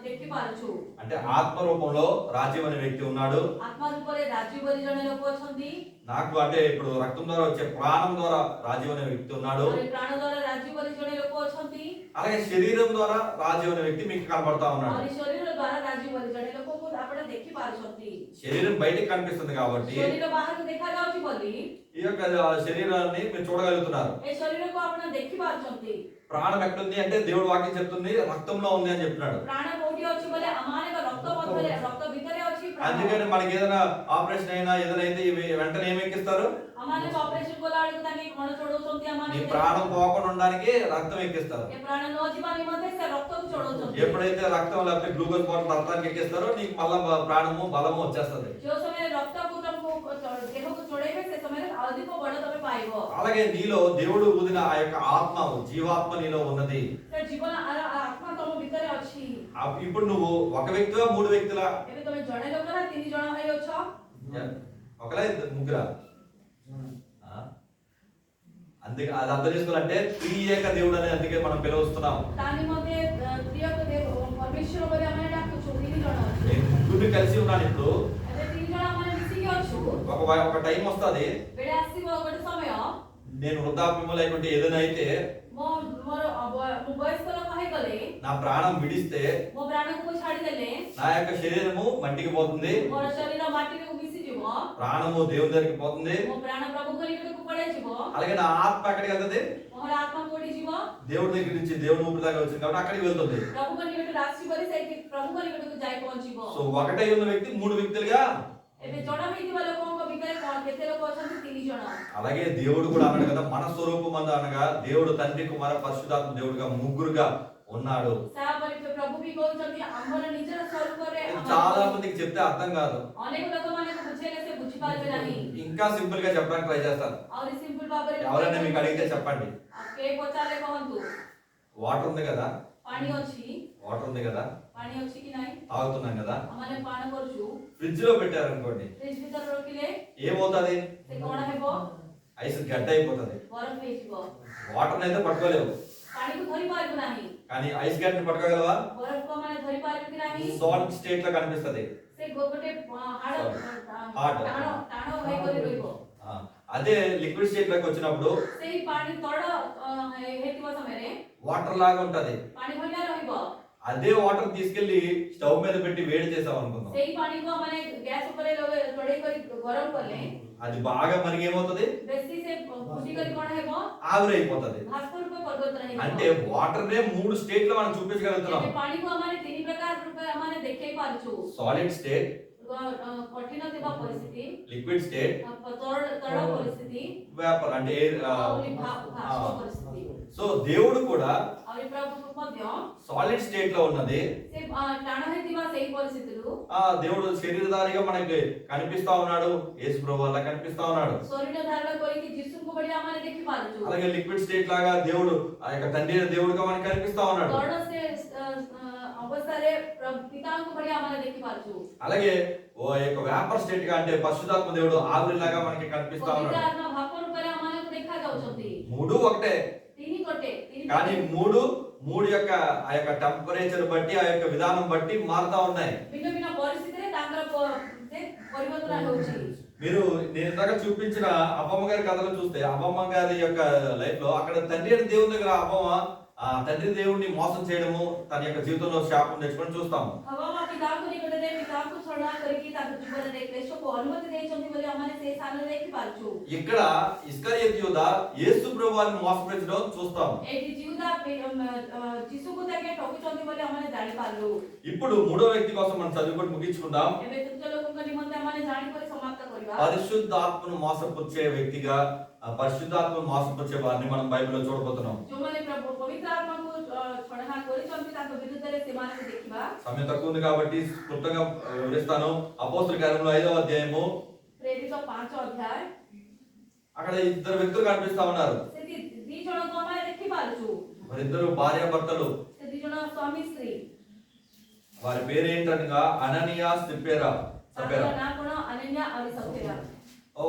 देखि पारछु అంటే ఆత్మ రూపంలో రాజీవ్ అనే వ్యక్తి ఉన్నాడు. आत्मा रूपरे राजीव बोली जने लोक अछंती నాకు అంటే ఇప్పుడు రక్తం ద్వారా వచ్చే ప్రాణం ద్వారా రాజీవ్ అనే వ్యక్తి ఉన్నాడు. और प्राण द्वारा राजीव बोली जने लोक अछंती అలాగే శరీరం ద్వారా రాజీవ్ అనే వ్యక్తి మీకు కనబడతా ఉన్నాడు. और शरीर द्वारा राजीव बोली जने लोक को आपण देखि पारछंती శరీరం బయటికి కనిపిస్తుంది కాబట్టి शरीर बाहर को देखा जाउछि बोली ఈ యొక్క శరీరాన్ని మీరు చూడగలుగుతున్నారు. ए शरीर को आपण देखि पारछंती ప్రాణం ఎక్కడుంది అంటే దేవుడు వాక్యం చెప్తుంది రక్తంలో ఉంది అని చెప్తున్నాడు. प्राण कोठी अछि बोले अमाने का रक्त मध्य रक्त भितरे अछि प्राण అందుకని మనకి ఏదైనా ఆపరేషన్ అయినా ఏదైనా అయితే ఇవి వెంటనే ఏమి ఎక్కిస్తారు, अमाने को ऑपरेशन कोला आडకు ताके कोण चोडोसंती నీ अमाने ప్రాణం పోకుండా ఉండడానికి రక్తం ఎక్కిస్తారు. ए प्राण न जीवा निमंते से रक्त को चोडोसंती ఎప్పుడైతే రక్తం లేకపోతే గ్లూకోజ్ బాటిల్ రక్తానికి ఎక్కిస్తారో నీకు మళ్ళా ప్రాణము బలము వచ్చేస్తుంది. जो समय रक्त को तुमको देह को चोड़ेबे से समय अधिक बड़ तमे पाइबो అలాగే నీలో దేవుడు ఊదిన ఆ యొక్క ఆత్మ, జీవాత్మ నీలో ఉన్నది. से जीवन आत्मा तम भितरे अछि ఇప్పుడు నువ్వు ఒక వ్యక్తిగా మూడు వ్యక్తుల एबे तमे जणे लोक ना तीन जण हई अछ ఒకలా ముగ్గురా, అందుకే అది అర్థం చేసుకోవాలంటే త్రియేక దేవుడు అని అందుకే మనం పిలుస్తున్నాం. तानी मते त्रियक देव परमेश्वर बोले हमें डाकु तीन जण अछि నేను ముగ్గురిని కలిసి ఉన్నాను. ఇప్పుడు एबे तीन जण हमारे मिसिके अछु ఒక టైం వస్తుంది, बेडे आसीबो गोटे समय నేను వృద్ధాప్యము లేకుంటే ఏదైనా అయితే मो मोर वयस्क लोक हई गले నా ప్రాణం విడిస్తే मो प्राण को छाडी देले నా యొక్క శరీరము మట్టికి పోతుంది, मोर शरीर माटी को मिसी जीवो ప్రాణము దేవుని దగ్గరికి పోతుంది. मो प्राण प्रभु को निकट को पड़े जीवो అలాగే నా ఆత్మ ఎక్కడికి వెళ్తుంది, मोर आत्मा कोडी जीवो దేవుడి దగ్గర నుంచి దేవుని ఊపిరి దాకా వచ్చింది కాబట్టి అక్కడికి వెళ్తుంది. प्रभु को निकट राशि बोली से प्रभु को निकट को जाय पहुंचीबो సో ఒకటే ఉన్న వ్యక్తి మూడు వ్యక్తులుగా, एबे जण हेतिबा लोकन भितरे केते लोक अछंती तीन जण అలాగే దేవుడు కూడా అన్నాడు కదా, మన స్వరూపమందు అనగా దేవుడు తండ్రి, కుమార, పరిశుద్ధాత్మ దేవుడుగా ముగ్గురుగా ఉన్నాడు. साबरी प्रभु भी कहउछंती हमर निजर स्वरूप रे ఇది చాలా మందికి చెప్తే అర్థం కాదు. अनेक लोक माने को बुझेले से बुझी पारबे नाही ఇంకా సింపుల్ గా చెప్పడానికి ట్రై చేస్తాను. और सिंपल बाबरे ఎవరైనా మీకు అడిగితే చెప్పండి. के पचाले कहंतु వాటర్ ఉంది కదా, पानी अछि వాటర్ ఉంది కదా, पानी अछि कि नाही తాగుతున్నాం కదా, हमने पान करछु ఫ్రిడ్జ్ లో పెట్టారనుకోండి फ्रिज भीतर रखिले ఏమవుతుంది, से कोण हेबो ఐస్ గడ్డ అయిపోతుంది. बरफ हेजिबो వాటర్ అయితే పట్టుకోలేవు, पानी को धरि पारबे नाही కానీ ఐస్ గడ్డని పట్టుకోగలవా, बरफ को माने धरि पारबे कि नाही సాల్ట్ స్టేట్ లో కనిపిస్తది. से ଗୋଟେ ହାଡ଼ ହାଡ଼। ଟାଣ ହୋଇକରି ରହିବ। అదే లిక్విడ్ స్టేట్ లోకి వచ్చినప్పుడు ସେଇ ପାଣି ତଳ ହେଇଥିବା ସମୟରେ వాటర్ లాగా ఉంటది. ପାଣି ଭଳିଆ ରହିବ। అదే వాటర్ తీసుకెళ్లి స్టవ్ మీద పెట్టి వేడి చేసాం అనుకుందాం, ସେଇ ପାଣିକୁ ଆମେ ଗ୍ୟାସ ଉପରେ ଚଢେଇ କରି ଗରମ କଲେ అది బాగా మరిగి ఏమవుతుంది, ବେଶୀ ସେ ଫୁଟି କରି କଣ ହେବ, ఆవిరైపోతుంది. ଭାସ୍ପ ରୂପ ପରିବର୍ତ୍ତନ అంటే ହେଇଯିବ। వాటర్ నే 3 స్టేట్ లో మనం చూపించగలుగుతున్నాం. ଏବେ ପାଣିକୁ ଆମେ ତିନି ପ୍ରକାର ରୂପେ ଆମେ ଦେଖେଇ ପାରୁଛୁ। సాలిడ్ స్టేట్, କଠିନ ଥିବା ପରିସ୍ଥିତି, లిక్విడ్ స్టేట్, ତରଳ ପରିସ୍ଥିతి, వేపర్ అంటే ఎయిర్. ଆହୁରି ଭାସ୍ପ ପରିସ୍ଥିతి। సో దేవుడు కూడా ଆହୁରି ପ୍ରଭୁ ମଧ୍ୟ సాలిడ్ స్టేట్ లో ఉన్నది. ସେ ଟାଣ ହେଇଥିବା ସେଇ ପରିସ୍ଥିତିରୁ దేవుడు శరీరధారిగా మనకి కనిపిస్తా ఉన్నాడు, యేసు ప్రభు వల్ల కనిపిస్తా ఉన్నాడు. ଶରୀର ଧାରଣ କରିକି ଯୀଶୁଙ୍କୁ ଭଳି ଆମେ ଦେଖି ପାରୁଛୁ। అలాగే లిక్విడ్ స్టేట్ లాగా దేవుడు ఆ యొక్క తండ్రి అయిన దేవుడుగా మనకి కనిపిస్తా ఉన్నాడు. ତରଳ ସେ ଅବସ୍ଥାରେ ପିତାଙ୍କୁ ଭଳି ଆମେ ଦେଖି ପାରୁଛୁ। అలాగే ఓ యొక్క వేపర్ స్టేట్ గా అంటే పరిశుద్ధాత్మ దేవుడు ఆవిరిలాగా మనకి కనిపిస్తా ପବିତ୍ର ఉన్నాడు. ଆତ୍ମା ଭାପ ରୂପରେ ଆମମାନଙ୍କୁ ଦେଖା ଯାଉଛନ୍ତି। మూడు ఒకటే, ତିନି కానీ మూడు యొక్క ఆ యొక్క టెంపరేచర్ బట్టి ఆ యొక్క విధానం బట్టి మారుతా ఉన్నాయి. ଭିନ୍ନ ଭିନ୍ନ ପରିସ୍ଥିତିରେ ତାଙ୍କର ପରିବର୍ତ୍ତନ ହେଉଛି। మీరు నేను ఇందాక చూపించిన అమ్మమ్మ గారి కథలు చూస్తే అమ్మమ్మ గారి యొక్క లైఫ్ లో అక్కడ తండ్రి అయిన దేవుని దగ్గర అమ్మమ్మ ఆ తండ్రి దేవుడిని మోసం చేయడము, తన యొక్క జీవితంలో శాపం తెచ్చుకొని చూస్తాము. ହବା ପିତାଙ୍କୁ ନିକଟରେ ପିତାଙ୍କୁ ଛଳନା କରିକି ତାଙ୍କ ଜୀବନରେ କ୍ଲେଶକୁ ଅନୁମତି ଦେଇଛନ୍ତି ବୋଲି ଆମେ ସେ ସ୍ଥାନରେ ଦେଖିପାରୁଛୁ। ఇక్కడ ఇస్కరియోతు యూద యేసు ప్రభువుని మోసపరచడం చూస్తాము। ଏଠି ଜିହୁଦା ଯୀଶୁଙ୍କୁ ତାଙ୍କେ ଠକୁଛନ୍ତି ବୋଲି ଆମେ ଜାଣିପାରିଲୁ। ఇప్పుడు మూడో వ్యక్తి కోసం మనం చదువుకొని ముగించుకుందాం. ଏବେ ତୃତୀୟ ଲୋକଙ୍କ ନିମନ୍ତେ ଆମେ ଜାଣିକରି ସମାପ୍ତ କରିବା। పరిశుద్ధాత్మను మోసపుచ్చే వ్యక్తిగా, పరిశుద్ధాత్మను మోసపుచ్చే వారిని మనం బైబిల్లో చూడబోతున్నాం. ଯେଉଁମାନେ ପବିତ୍ର ଆତ୍ମାକୁ ଛଳନା କରିଛନ୍ତି ତାଙ୍କ ବିରୁଦ୍ଧରେ ସେମାନଙ୍କୁ ଦେଖିବା। సమయం తక్కువ ఉంది కాబట్టి క్లుప్తంగా వివరిస్తాను. అపోస్తల కార్యములు 5వ అధ్యాయము, ପ୍ରେରିତ 5 ଅଧ୍ୟାୟ, అక్కడ ఇద్దరు వ్యక్తులు కనిపిస్తా ఉన్నారు. ସେଠି ଦି ଜଣଙ୍କୁ ଆମେ ଦେଖିପାରୁଛୁ। వారిద్దరు భార్యాభర్తలు. ସେ ଦି ଜଣ ସ୍ୱାମୀ ସ୍ତ୍ରୀ। వారి పేరు ఏంటనగా అననీయ సప్ఫీరా. ତାଙ୍କର ନାଁ କଣ? ଅନନ୍ୟା ଆଉ ସଫୀରା।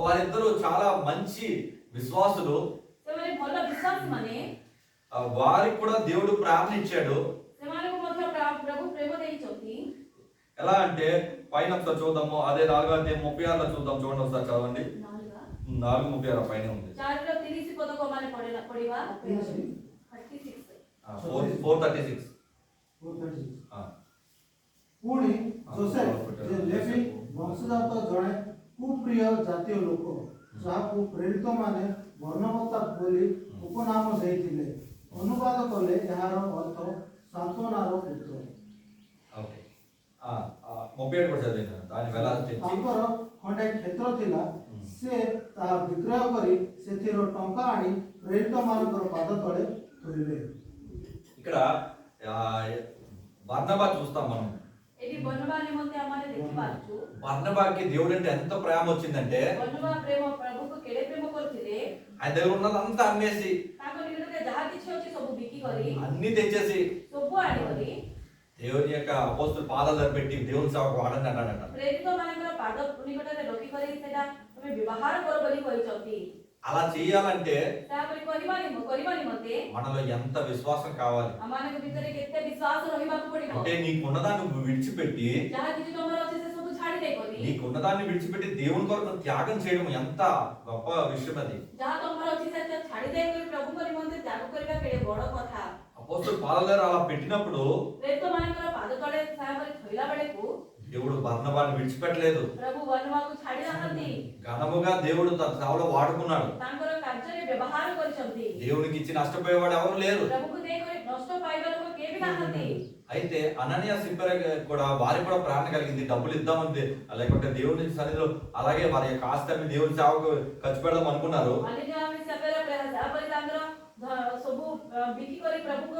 వారిద్దరు చాలా మంచి విశ్వాసులు. ସେମାନେ ଭଲ ବିଶ୍ୱାସୀ ମାନେ। వారికి కూడా దేవుడు ప్రార్థన ఇచ్చాడు. ସେମାନଙ୍କୁ ମଧ୍ୟ ପ୍ରଭୁ ପ୍ରେମ ଦେଇଛନ୍ତି। ఎలా అంటే పైన ఒకసారి చూద్దాము, అదే 4వ అధ్యాయం 36లో చూద్దాం. చూడండి ఒకసారి చదవండి. 4:36 పైన ఉంది. 4:30 ପଦକୁ ମାନେ ପଢିବା। 36 4:36 ପୁଣି ଯୋସେଫ ଯେ ଲେଭି ବଂଶଜାତ ଜଣେ କୁପ୍ରିୟ ଜାତୀୟ ଲୋକ, ଯାହାକୁ ପ୍ରେରିତମାନେ ବର୍ଣ୍ଣବତା ବୋଲି ଉପନାମ ଦେଇଥିଲେ, ଅନୁବାଦ କଲେ ଏହାର ଅର୍ଥ ସାନ୍ତ୍ୱନାର ପୁତ୍ର। ఓకే 37 కూడా చదివినా దాని వెలాసిటీ ତାଙ୍କର ଖଣ୍ଡେ କ୍ଷେତ୍ର ଥିଲା, ସେ ତାହା ବିକ୍ରୟ କରି ସେଥିର ଟଙ୍କା ଆଣି ପ୍ରେରିତମାନଙ୍କର ପାଦ ତଳେ ଥୋଇଲେ। ఇక్కడ బర్నబా చూస్తాం మనం. ଏଠି ବର୍ଣ୍ଣବା ନିମନ୍ତେ ଆମେ ଦେଖିପାରୁଛୁ। బర్నబాకి దేవుడు అంటే ఎంత ప్రేమ వచ్చిందంటే ବର୍ଣ୍ଣବା ପ୍ରେମ ପ୍ରଭୁକୁ କେଡ଼େ ପ୍ରେମ କରୁଥିଲେ। ఆయన దగ్గర ఉన్నదంతా అమ్మేసి, ତାଙ୍କ ନିକଟରେ ଯାହା କିଛି ଅଛି ସବୁ ବିକି କରି అన్ని తెచ్చేసి ସବୁ ଆଣିକରି దేవుని యొక్క అపోస్తల పాదాల దగ్గర పెట్టి దేవుని సేవకు వాడండి అన్నాడట. ପ୍ରେରିତ ମାନଙ୍କର ପାଦ ନିକଟରେ ରଖିକରି ସେଟା ତମେ ବ୍ୟବହାର କର ବୋଲି କହିଛନ୍ତି। అలా చేయాలంటే ତାପରେ କରିବା ନିମନ୍ତେ మనలో ఎంత విశ్వాసం కావాలి ଆମମାନଙ୍କ ଭିତରେ କେତେ ବିଶ୍ୱାସ ରହିବାକୁ ପଡିବ। అంటే నీకున్నదాన్ని నువ్వు విడిచిపెట్టి, ଯାହା କିଛି ତମର ଅଛି ସେ ସବୁ ଛାଡି ଦେଇକରି నీకున్నదాన్ని విడిచిపెట్టి దేవుని కొరకు త్యాగం చేయడం ఎంత గొప్ప విషయం అది. ଯାହା ତମର ଅଛି ସେ ଛାଡି ଦେଇକରି ପ୍ରଭୁଙ୍କ ନିମନ୍ତେ ତ୍ୟାଗ କରିବା କେଡ଼େ ବଡ କଥା। అపోస్తల పాదాల దగ్గర అలా పెట్టినప్పుడు ପ୍ରେରିତ ମାନଙ୍କର ପାଦ ତଳେ ସାହାବରେ ଥୋଇଲା ବେଳକୁ దేవుడు బర్నబాని విడిచిపెట్టలేదు. ପ୍ରଭୁ ବର୍ଣ୍ଣବାକୁ ଛାଡି ନାହାନ୍ତି। ఘనముగా దేవుడు తన సేవలో వాడుకున్నాడు. ତାଙ୍କର କାର୍ଯ୍ୟରେ ବ୍ୟବହାର କରିଛନ୍ତି। దేవునికి ఇచ్చి నష్టపోయేవాడు ఎవరు లేరు. ప్రభుకు ଦେଇକରି ନଷ୍ଟ ପାଇବା ଲୋକ କେହି ବି ନାହାନ୍ତି। అయితే అననీయ సప్ఫీరా కూడా వారికి కూడా ప్రార్థన కలిగింది, డబ్బులు ఇద్దామంది, లేకుంటే దేవుని సన్నిధిలో అలాగే వారి యొక్క ఆస్తిని దేవుని సేవకు ఖర్చు పెడదాం అనుకున్నారు. ସବୁ ବିକି କରି ପ୍ରଭୁଙ୍କ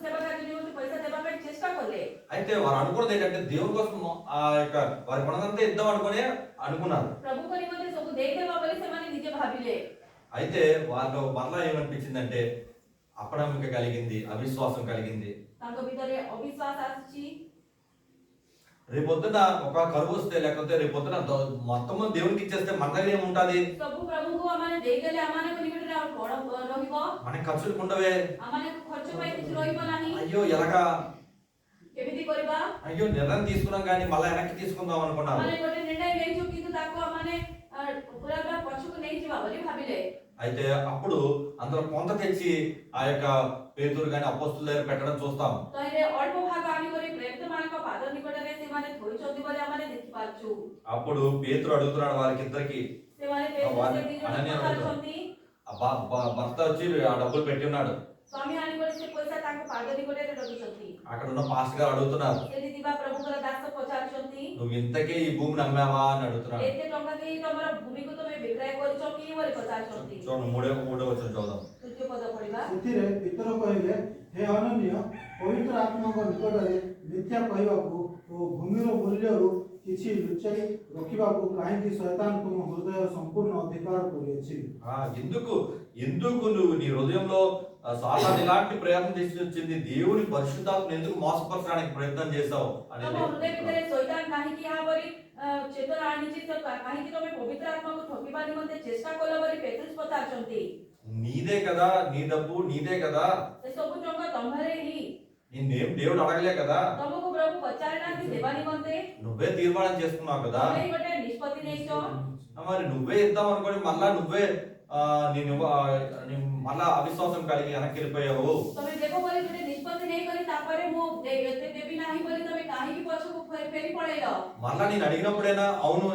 ସେବା କାର୍ଯ୍ୟ ନିମନ୍ତେ ପଇସା ଦେବା ପାଇଁ ଚେଷ୍ଟା କଲେ। అయితే వారు అనుకున్నది ఏంటంటే దేవుని కోసం ఆ యొక్క వారి కొనదంతా ఇద్దాం అనుకున్నారు. ప్రభుଙ୍କ నిమନ୍ତେ ସବୁ ଦେଇଦେବା ବୋଲି ସେମାନେ ନିଜେ ଭାବିଲେ। అయితే వాళ్ళు మరలా ఏమనిపించిందంటే అపనమ్మిక కలిగింది, అవిశ్వాసం కలిగింది. ତାଙ୍କ ଭିତରେ ଅବିଶ୍ୱାସ ଆସିଛି। రేపొద్దున ఒక కరువు వస్తే, లేకపోతే రేపొద్దున మొత్తం దేవునికి ఇచ్చేస్తే మన దగ్గర ఏముంటది? ସବୁ ପ୍ରଭୁଙ୍କୁ ଆମେ ଦେଇଦେଲେ ଆମମାନଙ୍କ ନିକଟରେ ଆଉ କଣ ରହିବ? మన ఖర్చులు ఉండవే. ଆମମାନଙ୍କ ଖର୍ଚ୍ଚ ପାଇଁ କିଛି ରହିବ ନାହିଁ। అయ్యో ఎలాగా? କେମିତି କରିବା? అయ్యో నిర్ణయం తీసుకున్నాం కానీ మళ్ళీ వెనక్కి తీసుకుందాం అనుకున్నారు. ମାନେ ଗୋଟେ ନିର୍ଣ୍ଣୟ ନେଇଛୁ କିନ୍ତୁ ତାକୁ ଆମମାନେ ପୁରା ପଛକୁ ନେଇଯିବା ବୋଲି ଭାବିଲେ। అయితే అప్పుడు అందులో కొంత తెచ్చి ఆ యొక్క పేతురు గాని అపోస్తుల దగ్గర పెట్టడం చూస్తాం. ତହିଁରେ ଅଳ୍ପ ଭାଗ ଆଣିକରି ପ୍ରେରିତମାନଙ୍କ ପାଦ ନିକଟରେ ସେମାନେ ଥୋଇଛନ୍ତି ବୋଲି ଆମମାନେ ଦେଖିପାରୁଛୁ। అప్పుడు పేతురు అడుగుతున్నాడు వారికి ఇద్దరికి, ସେମାନେ ପେଟ୍ରୋଲ ସେ ଦି ଜଣ అననీయ ପଚାରୁଛନ୍ତି, భర్త వచ్చి ఆ డబ్బులు పెట్టి ఉన్నాడు. ସ୍ୱାମୀ ଆଣିକରି ସେ ପଇସା ତାଙ୍କ ପାଦ ନିକଟରେ ରଖିଛନ୍ତି। అక్కడ ఉన్న పాస్టర్ గారు అడుగుతున్నారు, ସେଠି ଥିବା ପ୍ରଭୁଙ୍କର ଦାସ ପଚାରୁଛନ୍ତି, నువ్వు ఇంతకే ఈ భూమిని అమ్మావా అని అడుగుతున్నాడు. ଏତେ ଟଙ୍କା ଦେଇ ତମର ଭୂମିକୁ ତମେ ବିକ୍ରୟ କରିଛ କି ବୋଲି ପଚାରୁଛନ୍ତି। చూడండి మూడో వచనం చదువుదాం. ତୃତୀୟ ପଦ ପଢିବା। ସେଥିରେ ପିତର କହିଲେ, ହେ ଅନନ୍ୟ, ପବିତ୍ର ଆତ୍ମାଙ୍କ ନିକଟରେ ମିଥ୍ୟା କହିବାକୁ ଓ ଭୂମିର ମୂଲ୍ୟରୁ କିଛି ଲୁଚାଇ ରଖିବାକୁ କାହିଁକି ଶୈତାନ ତୁମ ହୃଦୟ ସମ୍ପୂର୍ଣ୍ଣ ଅଧିକାର କରିଅଛି? ఎందుకు నువ్వు నీ హృదయంలో సాతాను ఇలాంటి ప్రయత్నం చేసి వచ్చింది? దేవుని పరిశుద్ధాత్మను ఎందుకు మోసపరచడానికి ప్రయత్నం చేశావు ତମ అనేది. ହୃଦୟ ଭିତରେ ଶୈତାନ କାହିଁକି ଏହାପରି ଚେତନା ଆଣିଛି, କାହିଁକି ତମେ ପବିତ୍ର ଆତ୍ମାକୁ ଠକିବା ନିମନ୍ତେ ଚେଷ୍ଟା କଲ ବୋଲି ପେଟ୍ରୁସ ପଚାରୁଛନ୍ତି। నీదే కదా, నీ డబ్బు నీదే కదా, ଏସବୁ ଟଙ୍କା ତମରେ ହିଁ, నిన్నేం దేవుడు అడగలే కదా, ତମକୁ ପ୍ରଭୁ ପଚାରିନାହାନ୍ତି ଦେବା ନିମନ୍ତେ, నువ్వే తీర్మానం చేసుకున్నావు కదా, ତମେ ଗୋଟେ ନିଷ୍ପତ୍ତି ନେଇଛ। మరి నువ్వే ఇద్దాం అనుకోని మళ్ళా నువ్వే మళ్ళా అవిశ్వాసం కలిగి వెనక్కి వెళ్ళిపోయావు. ତମେ ଦେବ ବୋଲି ଗୋଟେ ନିଷ୍ପତ୍ତି ନେଇକରି ତାପରେ ମୁଁ ଏତେ ଦେବି ନାହିଁ ବୋଲି ତମେ କାହିଁକି ପଛକୁ ଫେରି ପଳେଇଲ? మళ్ళా నేను అడిగినప్పుడైనా అవును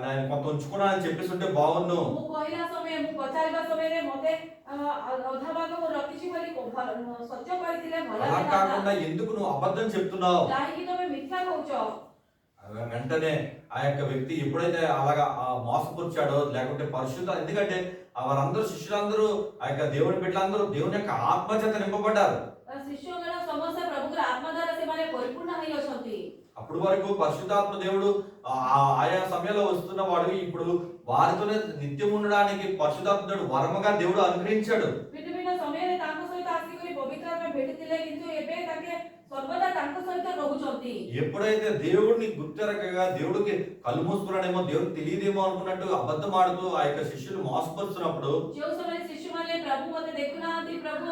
నేను కొంత ఉంచుకున్నా అని చెప్పేసి ఉంటే బాగున్ను. ମୁଁ କହିଲା ସମୟ, ମୁଁ ପଚାରିବା ସମୟରେ ମତେ ଅଧା ଭାଗ ମୁଁ ରଖିଛି ବୋଲି ସତ୍ୟ କରିଥିଲେ ଭଲ అలా కాకుండా ఎందుకు నువ్వు అబద్ధం చెప్తున్నావు? କାହିଁକି ତମେ ମିଥ୍ୟା କହୁଛ? వెంటనే ఆ యొక్క వ్యక్తి ఎప్పుడైతే అలాగా మోసపుచ్చాడో లేకుంటే పరిశుద్ధ, ఎందుకంటే వారందరూ శిష్యులందరూ ఆ యొక్క దేవుని బిడ్డలందరూ దేవుని యొక్క ఆత్మచేత నింపబడ్డారు. ଶିଷ୍ୟଗଣ ସମସ୍ତେ ପ୍ରଭୁଙ୍କର ଆତ୍ମା ଦ୍ୱାରା ସେମାନେ ପରିପୂର୍ଣ୍ଣ ହେଇ ଅଛନ୍ତି। అప్పుడు వరకు పరిశుద్ధాత్మ దేవుడు ఆయా సమయంలో వస్తున్న వాడు ఇప్పుడు వారితోనే నిత్యం ఉండడానికి పరిశుద్ధాత్మ దేవుడు వరముగా దేవుడు అనుగ్రహించాడు. ଭିନ୍ନ ଭିନ୍ନ ସମୟରେ ତାଙ୍କ ସହିତ ଆସିକରି ପବିତ୍ର ଆତ୍ମା ଭେଟିଥିଲେ, କିନ୍ତୁ ଏବେ ତାଙ୍କେ ସର୍ବଦା ତାଙ୍କ ସହିତ ରହୁଛନ୍ତି। ఎప్పుడైతే దేవుడిని గుర్తెరగగా దేవుడికి కళ్ళు మూసుకున్నాడేమో, దేవుడికి తెలియదేమో అనుకున్నట్టు అబద్ధం ఆడుతూ ఆ యొక్క శిష్యులు మోసపరుస్తున్నప్పుడు, ଯେଉଁ ସମୟରେ ଶିଶୁମାନେ ପ୍ରଭୁ ମତେ ଦେଖୁନାହାନ୍ତି, ପ୍ରଭୁ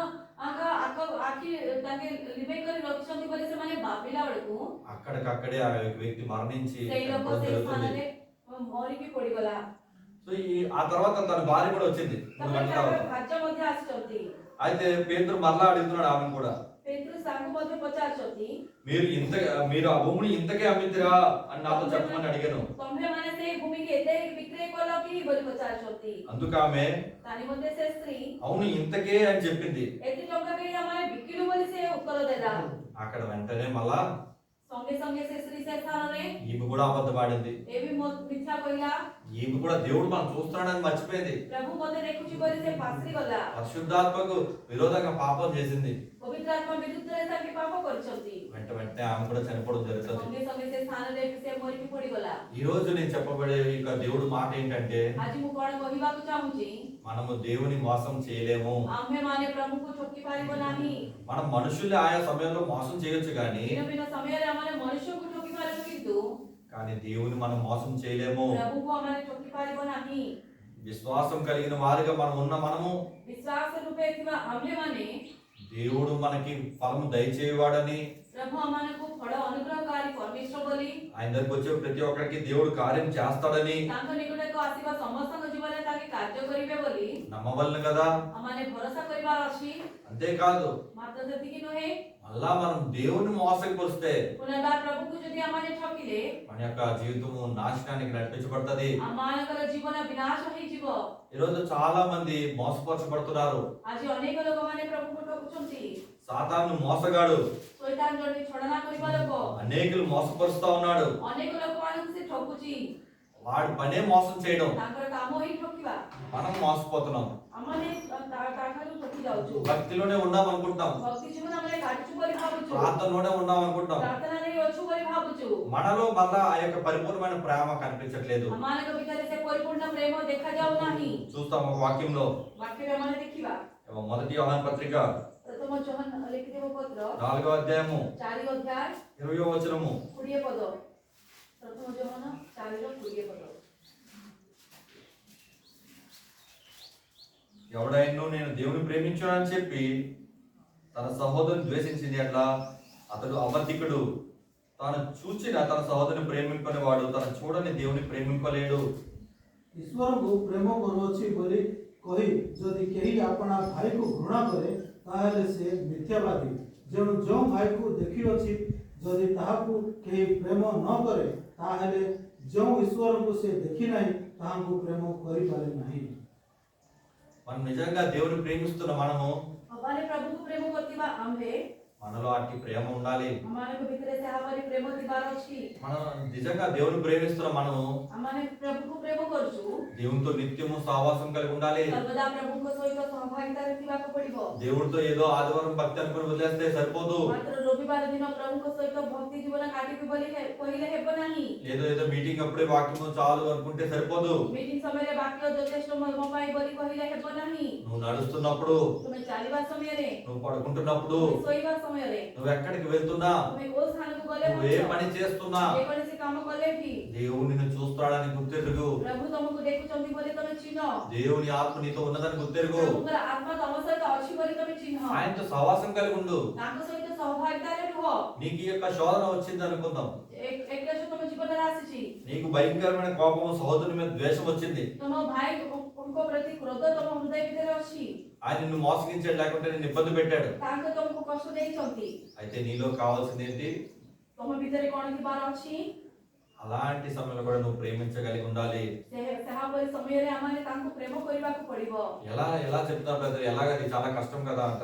ଆଖି ତାଙ୍କେ ଲିଭେଇ କରି ରଖିଛନ୍ତି ବୋଲି ସେମାନେ ଭାବିଲା ବେଳକୁ అక్కడికక్కడే ఆ యొక్క వ్యక్తి మరణించి ସେଇ ଲୋକ చనిపోవడం ସେଇ జరుగుతుంది. ସ୍ଥାନରେ ମରିକି ପଡିଗଲା। సో ఆ తర్వాత తన భార్య కూడా వచ్చింది 3 ତାପରେ గంటల ତାଙ୍କର తర్వాత. ଭାର୍ଯ୍ୟ ମଧ୍ୟ ଆସିଛନ୍ତି। అయితే పేతురు మరలా అడుగుతున్నాడు ఆమెను కూడా, ପେଟ୍ରୁସ ତାଙ୍କୁ ମଧ୍ୟ ପଚାରୁଛନ୍ତି, మీరు ఆ భూమిని ఇంతకే అమ్మితిరా అని నాతో చెప్పమని అడిగాను. ତମ୍ଭେମାନେ ସେଇ ଭୂମିକି ଏତେ ବିକ୍ରୟ କଲ କି ବୋଲି ପଚାରୁଛନ୍ତି। అందుకు ఆమె ତା ନିମନ୍ତେ ସେ ସ୍ତ୍ରୀ, అవును ఇంతకే అని చెప్పింది. ଏତେ ଟଙ୍କା ଦେଇ ଆମେ ବିକିଲୁ ବୋଲି ସେ ଉତ୍ତର ଦେଲା। అక్కడ వెంటనే మళ్ళా ସଙ୍ଗେ ସଙ୍ଗେ ସେ ସ୍ତ୍ରୀ ସେ ସ୍ଥାନରେ ఈమె కూడా అబద్ధం ఆడింది. ଏ ବି ମିଥ୍ୟା କହିଲା। ఈమె కూడా దేవుడు మనం చూస్తున్నాడని మర్చిపోయింది. ପ୍ରଭୁ ମତେ ଦେଖୁଛି ବୋଲି ସେ ପାଶରି ଗଲା। పరిశుద్ధాత్మకు విరోధంగా పాపం చేసింది. ପବିତ୍ର ଆତ୍ମା ବିରୁଦ୍ଧରେ ତାଙ୍କେ ପାପ କରିଛନ୍ତି। వెంటనే ఆమె కూడా చనిపోవడం జరుగుతుంది. ସଙ୍ଗେ ସଙ୍ଗେ ସେ ସ୍ଥାନରେ ସେ ମରିକି ପଡିଗଲା। ఈ రోజు నేను చెప్పబడే ఇక దేవుడు మాట ఏంటంటే, ଆଜି ମୁଁ କଣ କହିବାକୁ ଚାହୁଁଛି, మనము దేవుని మోసం చేయలేము. ଆମ୍ଭେମାନେ ପ୍ରଭୁଙ୍କୁ ଠକି ପାରିବ ନାହିଁ। మనం మనుషుల్ని ఆయా సమయంలో మోసం చేయొచ్చు కానీ ଭିନ୍ନ ଭିନ୍ନ ସମୟରେ ଆମେ ମନୁଷ୍ୟକୁ ଠକି ପାରିବୁ, କିନ୍ତୁ కానీ దేవుని మనం మోసం చేయలేము. ପ୍ରଭୁକୁ ଆମେ ଠକି ପାରିବ ନାହିଁ। విశ్వాసం కలిగిన వారిగా మనము ବିଶ୍ୱାସ ରୂପେ ଥିବା ଆମ୍ଭେମାନେ దేవుడు మనకి ఫలము దయచేయవాడని, ପ୍ରଭୁ ଆମମାନଙ୍କୁ ଫଳ ଅନୁଗ୍ରହକାରୀ ପରମେଶ୍ୱର ବୋଲି, ఆయన దగ్గరికి వచ్చే ప్రతి ఒక్కరికి దేవుడు కార్యం చేస్తాడని ତାଙ୍କ ନିକଟକୁ ଆସିବା ସମସ୍ତଙ୍କ ଜୀବନରେ ତାଙ୍କେ କାର୍ଯ୍ୟ କରିବେ ବୋଲି నమ్మవలను కదా. ଆମମାନେ ଭରସା କରିବାର ଅଛି। అంతేకాదు ମାତ୍ର ସେତିକି ନୁହେଁ, మళ్ళా మనం దేవుని మోసపరిస్తే ପୁନର୍ବାର ପ୍ରଭୁକୁ ଯଦି ଆମମାନେ ଠକିଲେ మన యొక్క జీవితము నాశనానికి నడిపించబడుతుంది. ଆମମାନଙ୍କର ଜୀବନ ବିନାଶ ହେଇଯିବ। ఈరోజు చాలా మంది మోసపరచబడుతున్నారు. ଆଜି ଅନେକ ଲୋକମାନେ ପ୍ରଭୁକୁ ଠକୁଛନ୍ତି। సాతాను మోసగాడు ଶୈତାନ ଜଣେ ଛଳନା କରିବା ଲୋକ, అనేకులు మోసపరుస్తా ఉన్నాడు. ଅନେକ ଲୋକମାନଙ୍କୁ ସେ ଠକୁଛି। వాడి పనే మోసం చేయడం. ତାଙ୍କର କାମ ହିଁ ଠକିବା। మనం మోసపోతున్నాం. ଆମମାନେ ତାଠାରୁ ଠକି ଯାଉଛୁ। భక్తిలోనే ఉన్నాం అనుకుంటాం, ଭକ୍ତି ଜୀବନ ଆମେ କାଟୁଛୁ ବୋଲି ଭାବୁଛୁ, ప్రార్థనలోనే ఉన్నాం అనుకుంటాం. ପ୍ରାର୍ଥନାରେ ଅଛୁ ବୋଲି ଭାବୁଛୁ। మనలో మళ్ళా ఆ యొక్క పరిపూర్ణమైన ప్రేమ కనిపించట్లేదు. ଆମମାନଙ୍କ ଭିତରେ ସେ ପରିପୂର୍ଣ୍ଣ ପ୍ରେମ ଦେଖାଯାଉ ନାହିଁ। చూస్తాం ఒక వాక్యంలో, ବାକ୍ୟରେ ଆମେ ଦେଖିବା, మొదటి యోహాను పత్రిక ପ୍ରଥମ ଯୋହନ ଲେଖିଦେବ ପତ୍ର 4వ అధ్యాయము 4 ଅଧ୍ୟାୟ 20వ వచనము. 20 ପଦ। ପ୍ରଥମ ଯୋହନ 4:20 ପଦ। ఎవడైనా నేను దేవుని ప్రేమించానని చెప్పి తన సహోదరుని ద్వేషించింది అట్లా అతడు అబద్ధికుడు, తాను చూచిన తన సహోదరుని ప్రేమింపనివాడు తను చూడని దేవుని ప్రేమింపలేడు. ଈଶ୍ୱରଙ୍କୁ ପ୍ରେମ କରୁଅଛି ବୋଲି କହି ଯଦି କେହି ଆପଣା ଭାଇକୁ ଘୃଣା କରେ ତାହେଲେ ସେ ମିଥ୍ୟାବାଦୀ। ଯେଣୁ ଯେଉଁ ଭାଇକୁ ଦେଖିଅଛି ଯଦି ତାହାକୁ କେହି ପ୍ରେମ ନ କରେ ତାହେଲେ ଯେଉଁ ଈଶ୍ୱରଙ୍କୁ ସେ ଦେଖିନାହିଁ ତାହାଙ୍କୁ ପ୍ରେମ କରିପାରେ ନାହିଁ। మనం నిజంగా దేవుని ప్రేమిస్తున్న మనము हमारे प्रभु को प्रेम करथिबा आम्भे మనలో అట్టి ప్రేమ ఉండాలి. हमारे भितरे से हमारी प्रेम थिबार अछि। మనం నిజంగా దేవుని ప్రేమిస్తున్న మనము हमारे प्रभु को प्रेम करछु దేవునితో నిత్యము సహవాసం కలిగి ఉండాలి. सर्वदा प्रभु को सहित सहभागिता रखिबाको पड़िबो। దేవుడితో ఏదో ఆదివారం భక్తి అనుకుని వదిలేస్తే సరిపోదు. मात्र रविवार दिन प्रभु को सहित भक्ति जीवन काटिबि बोली कहिले हेबो नाही। ఏదో ఏదో మీటింగ్ అప్పుడే వాక్యము చాలు అనుకుంటే సరిపోదు. मीटिंग समय रे वाक्य यथेष्ट मर्म पाई बोली कहिले हेबो नाही। నువ్వు నడుస్తున్నప్పుడు, तुमे चालिबा समय रे, నువ్వు పడుకుంటున్నప్పుడు, तुमे सोइबा समय रे, నువ్వు ఎక్కడికి వెళ్తున్నా, तुमे ओ स्थान को गले నువ్వు ఏ పని చేస్తున్నా जे कोनसी काम कले भी దేవుడు నిన్ను చూస్తాడని గుర్తెరుగు. प्रभु तुमको देखुचंती बोली तमे चिन्ह। దేవుని ఆత్మ నీతో ఉన్నదని గుర్తెరుగు. प्रभुकर आत्मा तम सहित अछि बोली तमे चिन्ह। ఆయనతో సహవాసం కలిగి ఉండు. ताको सहित सहभागिता रे रुह। నీకు ఈ యొక్క శోధన వచ్చింది అనుకుందాం. एक देश तुम जीवन रे आसीछि। నీకు భయంకరమైన కోపము, సహోదరుని మీద ద్వేషం వచ్చింది. तुम भाई उनको प्रति क्रोध तुम हृदय भितर अछि। ఆయన నిన్ను మోసగించాడు, లేకుంటే నిన్ను ఇబ్బంది పెట్టాడు. ताको तुमको कष्ट देइचंती। అయితే నీలో కావాల్సింది ఏంటి? तुम भितर कोन थिबार अछि। అలాంటి సమయంలో కూడా నువ్వు ప్రేమించగలిగి ఉండాలి. सेहा परि समय रे आमाने ताको प्रेम करिबाको पड़िबो। ఎలా చెప్తా బ్రదర్, ఎలాగది చాలా కష్టం కదా అంటారు.